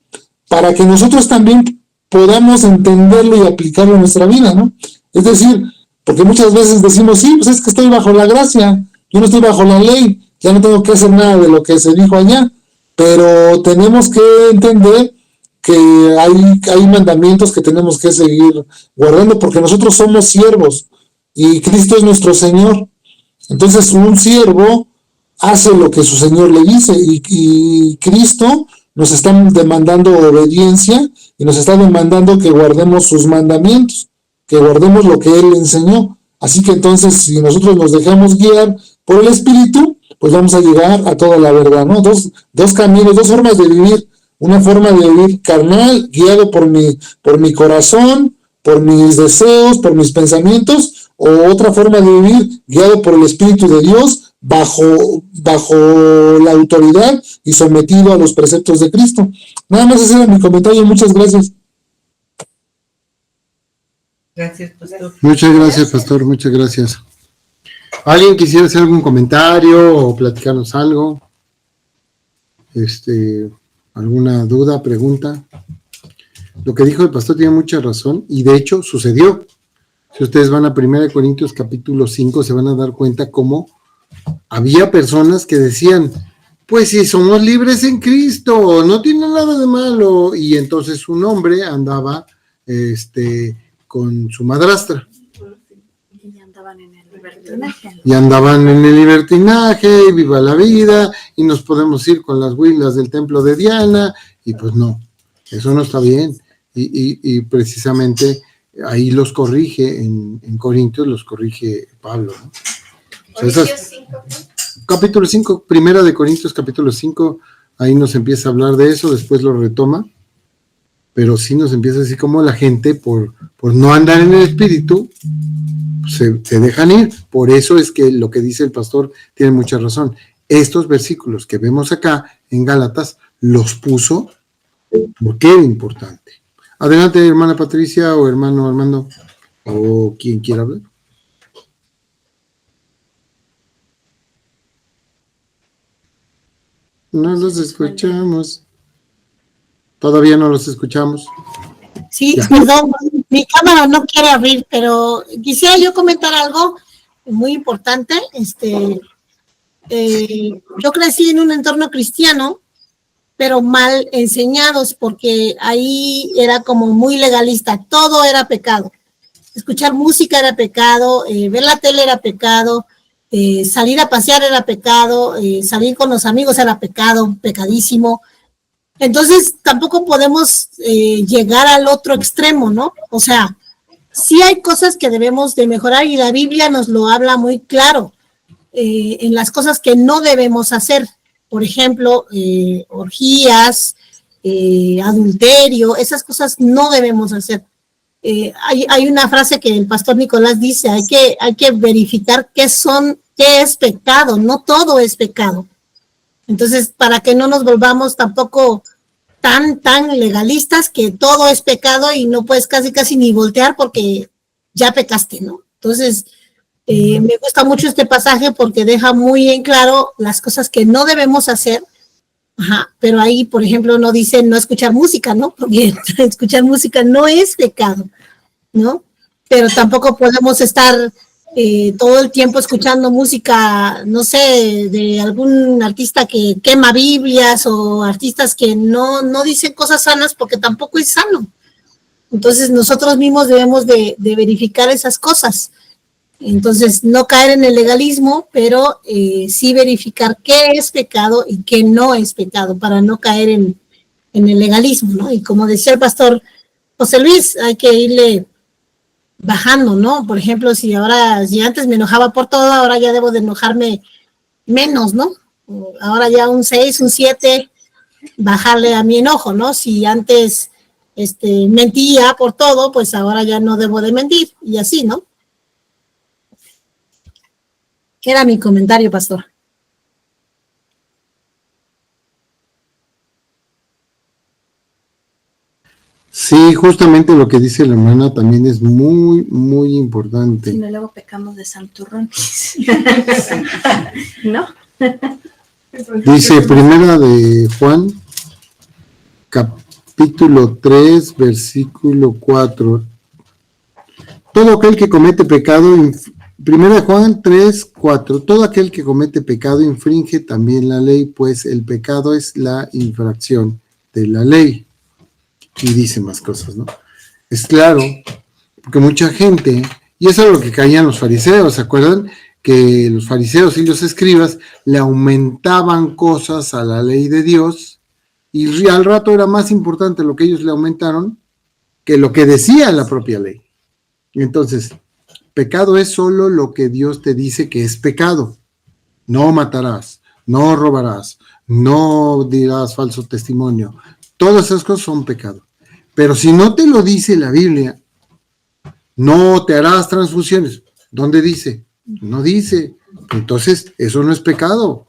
[SPEAKER 8] para que nosotros también podamos entenderlo y aplicarlo en nuestra vida, ¿no? Es decir, porque muchas veces decimos, sí, pues es que estoy bajo la gracia, yo no estoy bajo la ley, ya no tengo que hacer nada de lo que se dijo allá, pero tenemos que entender que hay mandamientos que tenemos que seguir guardando, porque nosotros somos siervos y Cristo es nuestro Señor. Entonces un siervo hace lo que su Señor le dice y Cristo nos está demandando obediencia y nos está demandando que guardemos sus mandamientos, que guardemos lo que Él enseñó. Así que entonces, si nosotros nos dejamos guiar por el Espíritu, pues vamos a llegar a toda la verdad, ¿no? Dos caminos, dos formas de vivir. Una forma de vivir carnal, guiado por mi corazón, por mis deseos, por mis pensamientos, o otra forma de vivir guiado por el Espíritu de Dios, bajo la autoridad y sometido a los preceptos de Cristo. Nada más ese era mi comentario, muchas gracias.
[SPEAKER 4] Gracias, pastor.
[SPEAKER 1] Muchas gracias, pastor, muchas gracias. ¿Alguien quisiera hacer algún comentario o platicarnos algo? ¿Alguna duda, pregunta? Lo que dijo el pastor tiene mucha razón y de hecho sucedió. Si ustedes van a 1 Corintios capítulo 5 se van a dar cuenta cómo había personas que decían, pues si somos libres en Cristo, no tiene nada de malo. Y entonces un hombre andaba con su madrastra.
[SPEAKER 2] Y andaban en el libertinaje.
[SPEAKER 1] Y andaban en el libertinaje, viva la vida, y nos podemos ir con las huilas del templo de Diana, y pues no, eso no está bien. Y precisamente ahí los corrige, en Corintios los corrige Pablo, ¿no? O sea, capítulo 5, 1 Corintios capítulo 5, ahí nos empieza a hablar de eso, después lo retoma, pero sí nos empieza a decir cómo la gente por no andar en el Espíritu se dejan ir. Por eso es que lo que dice el pastor tiene mucha razón. Estos versículos que vemos acá en Gálatas los puso porque era importante. Adelante, hermana Patricia o hermano Armando, o quien quiera hablar. No los escuchamos. Todavía no los escuchamos.
[SPEAKER 9] Sí,
[SPEAKER 1] Ya.
[SPEAKER 9] perdón, mi cámara no quiere abrir, pero quisiera yo comentar algo muy importante. Yo crecí en un entorno cristiano, pero mal enseñados, porque ahí era como muy legalista, todo era pecado. Escuchar música era pecado, ver la tele era pecado, salir a pasear era pecado, salir con los amigos era pecado, pecadísimo. Entonces tampoco podemos llegar al otro extremo, ¿no? O sea, sí hay cosas que debemos de mejorar y la Biblia nos lo habla muy claro en las cosas que no debemos hacer. Por ejemplo, orgías, adulterio, esas cosas no debemos hacer. Hay una frase que el pastor Nicolás dice, hay que verificar qué es pecado, no todo es pecado. Entonces, para que no nos volvamos tampoco tan legalistas que todo es pecado y no puedes casi ni voltear porque ya pecaste, ¿no? Entonces, me gusta mucho este pasaje porque deja muy en claro las cosas que no debemos hacer. Ajá, pero ahí, por ejemplo, no dice no escuchar música, ¿no? Porque escuchar música no es pecado, ¿no? Pero tampoco podemos estar todo el tiempo escuchando música, no sé, de algún artista que quema Biblias o artistas que no dicen cosas sanas porque tampoco es sano. Entonces nosotros mismos debemos de verificar esas cosas. Entonces no caer en el legalismo, pero sí verificar qué es pecado y qué no es pecado para no caer en el legalismo, ¿no? Y como decía el pastor José Luis, hay que irle bajando, ¿no? Por ejemplo, si antes me enojaba por todo, ahora ya debo de enojarme menos, ¿no? Ahora ya un 6, un 7, bajarle a mi enojo, ¿no? Si antes mentía por todo, pues ahora ya no debo de mentir, y así, ¿no? Era mi comentario, pastor.
[SPEAKER 1] Sí, justamente lo que dice la hermana también es muy, muy importante.
[SPEAKER 2] Si no, luego pecamos de santurrones. ¿No?
[SPEAKER 1] Dice Primera de Juan, capítulo 3, versículo 4. Todo aquel que comete pecado, Primera de Juan 3, 4. Todo aquel que comete pecado infringe también la ley, pues el pecado es la infracción de la ley. Y dice más cosas, ¿no? Es claro, porque mucha gente, y eso es lo que caían los fariseos, ¿se acuerdan? Que los fariseos y los escribas le aumentaban cosas a la ley de Dios, y al rato era más importante lo que ellos le aumentaron que lo que decía la propia ley. Entonces, pecado es solo lo que Dios te dice que es pecado. No matarás, no robarás, no dirás falso testimonio. Todas esas cosas son pecado. Pero si no te lo dice la Biblia, no te harás transfusiones. ¿Dónde dice? No dice. Entonces, eso no es pecado.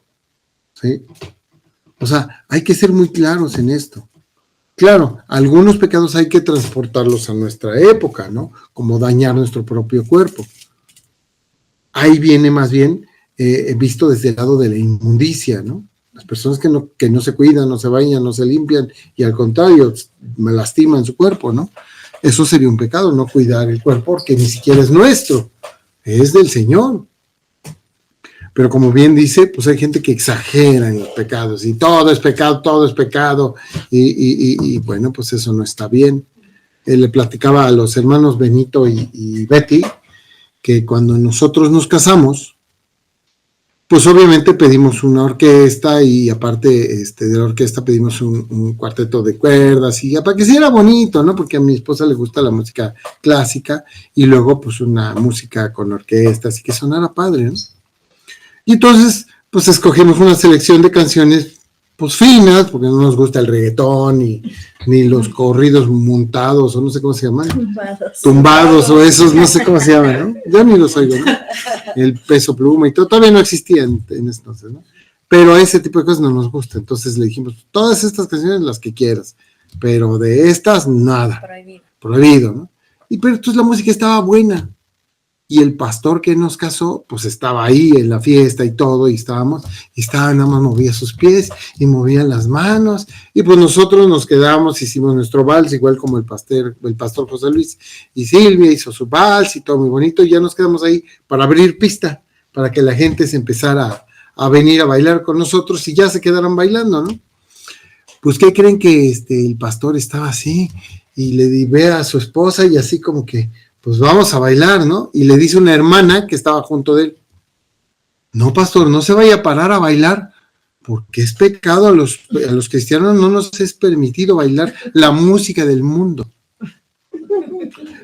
[SPEAKER 1] ¿Sí? O sea, hay que ser muy claros en esto. Claro, algunos pecados hay que transportarlos a nuestra época, ¿no? Como dañar nuestro propio cuerpo. Ahí viene más bien visto desde el lado de la inmundicia, ¿no? Las personas que no se cuidan, no se bañan, no se limpian y al contrario, me lastiman su cuerpo, ¿no? Eso sería un pecado, no cuidar el cuerpo porque ni siquiera es nuestro, es del Señor. Pero como bien dice, pues hay gente que exagera en los pecados y todo es pecado y bueno, pues eso no está bien. Él le platicaba a los hermanos Benito y Betty que cuando nosotros nos casamos, pues obviamente pedimos una orquesta y aparte de la orquesta pedimos un cuarteto de cuerdas y para que sí era bonito, ¿no? Porque a mi esposa le gusta la música clásica y luego pues una música con orquesta, así que sonara padre, ¿no? Y entonces pues escogimos una selección de canciones pues finas, porque no nos gusta el reggaetón ni los corridos montados o no sé cómo se llaman. Tumbados o esos, no sé cómo se llaman, ¿no? Yo ni los oigo, ¿no? El Peso Pluma y todo, todavía no existía en ese entonces, ¿no? Pero ese tipo de cosas no nos gusta, entonces le dijimos, todas estas canciones las que quieras, pero de estas, nada. Prohibido, ¿no? Pero entonces la música estaba buena, y el pastor que nos casó, pues estaba ahí en la fiesta y todo, y estaba nada más movía sus pies, y movía las manos, y pues nosotros nos quedamos, hicimos nuestro vals, igual como el pastor José Luis, y Silvia hizo su vals, y todo muy bonito, y ya nos quedamos ahí para abrir pista, para que la gente se empezara a venir a bailar con nosotros, y ya se quedaron bailando, ¿no? Pues, ¿qué creen que el pastor estaba así, y le ve a su esposa, y así como que, pues vamos a bailar, ¿no? Y le dice una hermana que estaba junto de él, no, pastor, no se vaya a parar a bailar, porque es pecado, a los cristianos no nos es permitido bailar la música del mundo.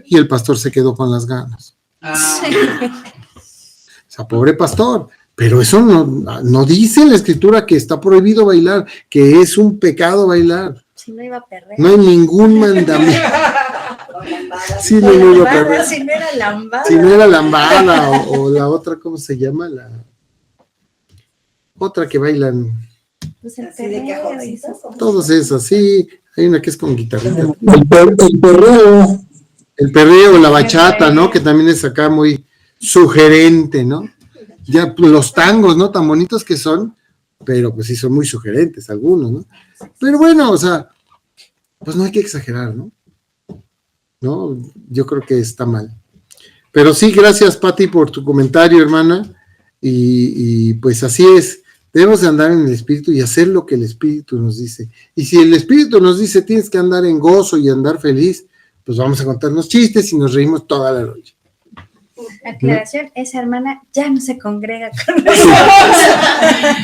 [SPEAKER 1] Y el pastor se quedó con las ganas. O sea, pobre pastor, pero eso no dice en la escritura que está prohibido bailar, que es un pecado bailar.
[SPEAKER 2] Si no iba a perder.
[SPEAKER 1] No hay ningún mandamiento. Sí, no iba a perder.
[SPEAKER 2] Si no era lambada.
[SPEAKER 1] Si no era lambada o la otra, ¿cómo se llama? La otra que bailan.
[SPEAKER 2] Pues el
[SPEAKER 7] Así de
[SPEAKER 2] perreo,
[SPEAKER 7] cajoncitos.
[SPEAKER 1] Todas esas, sí. Hay una que es con guitarrita.
[SPEAKER 8] El perreo.
[SPEAKER 1] El perreo, la bachata, ¿no? Que también es acá muy sugerente, ¿no? Ya pues, los tangos, ¿no? Tan bonitos que son, pero pues sí son muy sugerentes algunos, ¿no? Pero bueno, o sea, pues no hay que exagerar, ¿no? ¿No? Yo creo que está mal. Pero sí, gracias, Pati, por tu comentario, hermana. Y pues así es. Debemos de andar en el Espíritu y hacer lo que el Espíritu nos dice. Y si el Espíritu nos dice tienes que andar en gozo y andar feliz, pues vamos a contarnos chistes y nos reímos toda la noche.
[SPEAKER 2] Aclaración, esa hermana ya no se congrega con nosotros.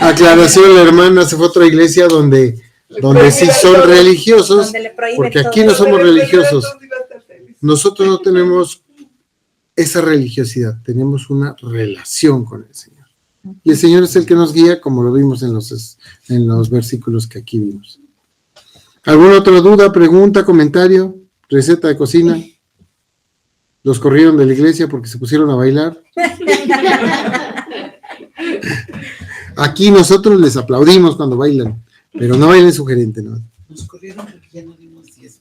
[SPEAKER 1] Aclaración, la hermana se fue a otra iglesia donde sí son religiosos,
[SPEAKER 2] Donde le prohíbe
[SPEAKER 1] porque
[SPEAKER 2] todo.
[SPEAKER 1] aquí no somos religiosos. Nosotros no tenemos esa religiosidad, tenemos una relación con el Señor. Y el Señor es el que nos guía, como lo vimos en los versículos que aquí vimos. ¿Alguna otra duda, pregunta, comentario, receta de cocina? ¿Los corrieron de la iglesia porque se pusieron a bailar? Aquí nosotros les aplaudimos cuando bailan, pero no bailen sugerente, ¿no?
[SPEAKER 5] Nos corrieron porque ya no dimos 10.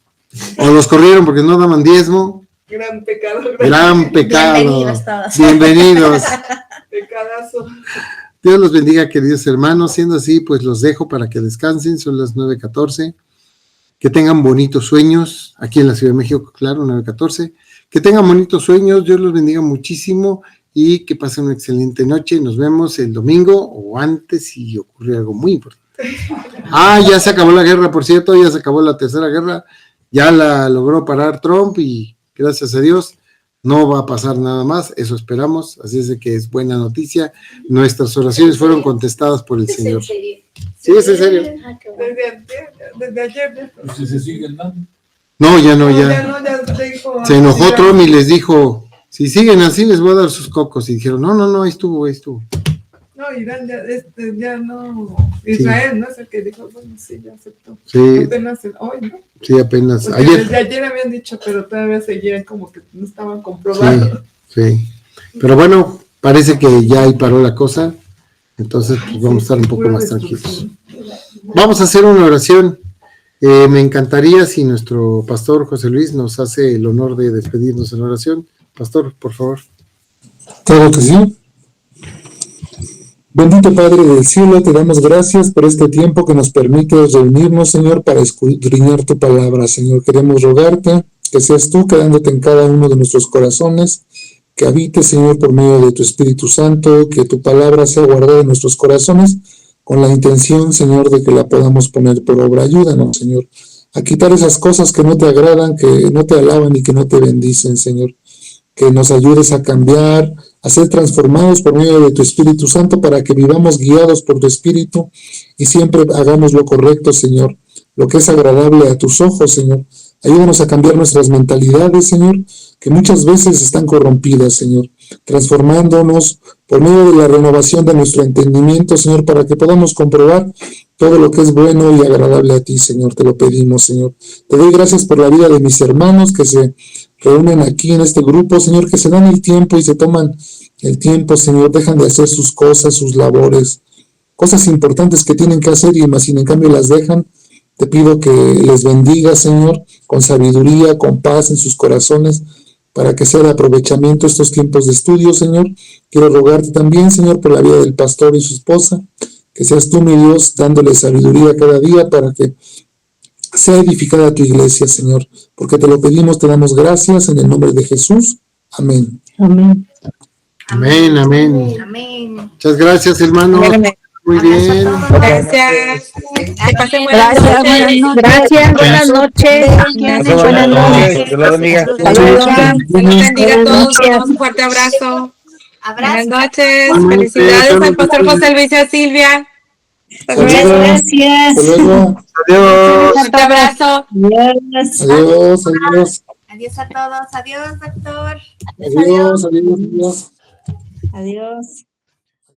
[SPEAKER 1] O los corrieron porque no daban diezmo.
[SPEAKER 5] Gran pecado.
[SPEAKER 1] Gran pecado.
[SPEAKER 2] Bienvenidos todos.
[SPEAKER 1] Bienvenidos.
[SPEAKER 5] Pecadazo.
[SPEAKER 1] Dios los bendiga, queridos hermanos. Siendo así, pues los dejo para que descansen. Son las 9:14. Que tengan bonitos sueños. Aquí en la Ciudad de México, claro, 9:14. Que tengan bonitos sueños. Dios los bendiga muchísimo y que pasen una excelente noche. Nos vemos el domingo o antes si ocurre algo muy importante. Ya se acabó la guerra, por cierto. Ya se acabó la tercera guerra. Ya la logró parar Trump y gracias a Dios no va a pasar nada más, eso esperamos, así es de que es buena noticia. Nuestras oraciones fueron contestadas por el Señor. Sí, es en serio.
[SPEAKER 5] Desde ayer.
[SPEAKER 6] Pues si se siguen dando.
[SPEAKER 1] No, ya no, ya.
[SPEAKER 5] Ya dijo,
[SPEAKER 1] Se enojó Trump y les dijo, si siguen así les voy a dar sus cocos. Y dijeron, no, ahí estuvo.
[SPEAKER 5] No, Irán ya no. Israel, ¿no? Es el que dijo, bueno, sí, ya aceptó.
[SPEAKER 1] Sí.
[SPEAKER 5] Apenas hoy, ¿no?
[SPEAKER 1] Sí, apenas.
[SPEAKER 5] Porque
[SPEAKER 1] Ayer.
[SPEAKER 5] desde ayer habían dicho, pero todavía seguían como que no estaban comprobando.
[SPEAKER 1] Sí. Pero bueno, parece que ya ahí paró la cosa. Entonces, pues vamos a estar un poco más tranquilos. Vamos a hacer una oración. Me encantaría si nuestro pastor José Luis nos hace el honor de despedirnos en oración. Pastor, por favor.
[SPEAKER 8] Claro que sí. Bendito Padre del cielo, te damos gracias por este tiempo que nos permite reunirnos, Señor, para escudriñar tu palabra, Señor. Queremos rogarte que seas tú quedándote en cada uno de nuestros corazones, que habites, Señor, por medio de tu Espíritu Santo, que tu palabra sea guardada en nuestros corazones, con la intención, Señor, de que la podamos poner por obra. Ayúdanos, Señor, a quitar esas cosas que no te agradan, que no te alaban y que no te bendicen, Señor. Que nos ayudes a cambiar, a ser transformados por medio de tu Espíritu Santo para que vivamos guiados por tu Espíritu y siempre hagamos lo correcto, Señor, lo que es agradable a tus ojos, Señor. Ayúdanos a cambiar nuestras mentalidades, Señor, que muchas veces están corrompidas, Señor, transformándonos por medio de la renovación de nuestro entendimiento, Señor, para que podamos comprobar todo lo que es bueno y agradable a ti, Señor. Te lo pedimos, Señor. Te doy gracias por la vida de mis hermanos que se reúnen aquí en este grupo, Señor, que se dan el tiempo y se toman el tiempo, Señor, dejan de hacer sus cosas, sus labores, cosas importantes que tienen que hacer y más sin en cambio las dejan. Te pido que les bendiga, Señor, con sabiduría, con paz en sus corazones, para que sea de aprovechamiento estos tiempos de estudio, Señor. Quiero rogarte también, Señor, por la vida del pastor y su esposa, que seas tú, mi Dios, dándole sabiduría cada día para que sea edificada tu iglesia, Señor, porque te lo pedimos, te damos gracias en el nombre de Jesús. Amén.
[SPEAKER 3] Amén.
[SPEAKER 2] Amén.
[SPEAKER 1] Muchas gracias, hermano. Muy bien.
[SPEAKER 10] Gracias. Que pasen buenas
[SPEAKER 4] Gracias, buenas noches.
[SPEAKER 10] Buenas noches. Dios los bendiga. Dios los bendiga a todos. Un fuerte abrazo. Buenas noches. Felicidades al pastor José Luis y a Silvia.
[SPEAKER 3] Gracias.
[SPEAKER 8] Hasta luego.
[SPEAKER 1] Adiós.
[SPEAKER 10] Un fuerte abrazo.
[SPEAKER 8] Adiós, adiós.
[SPEAKER 2] Adiós a todos. Adiós, doctor.
[SPEAKER 8] Adiós, adiós, adiós.
[SPEAKER 3] Adiós.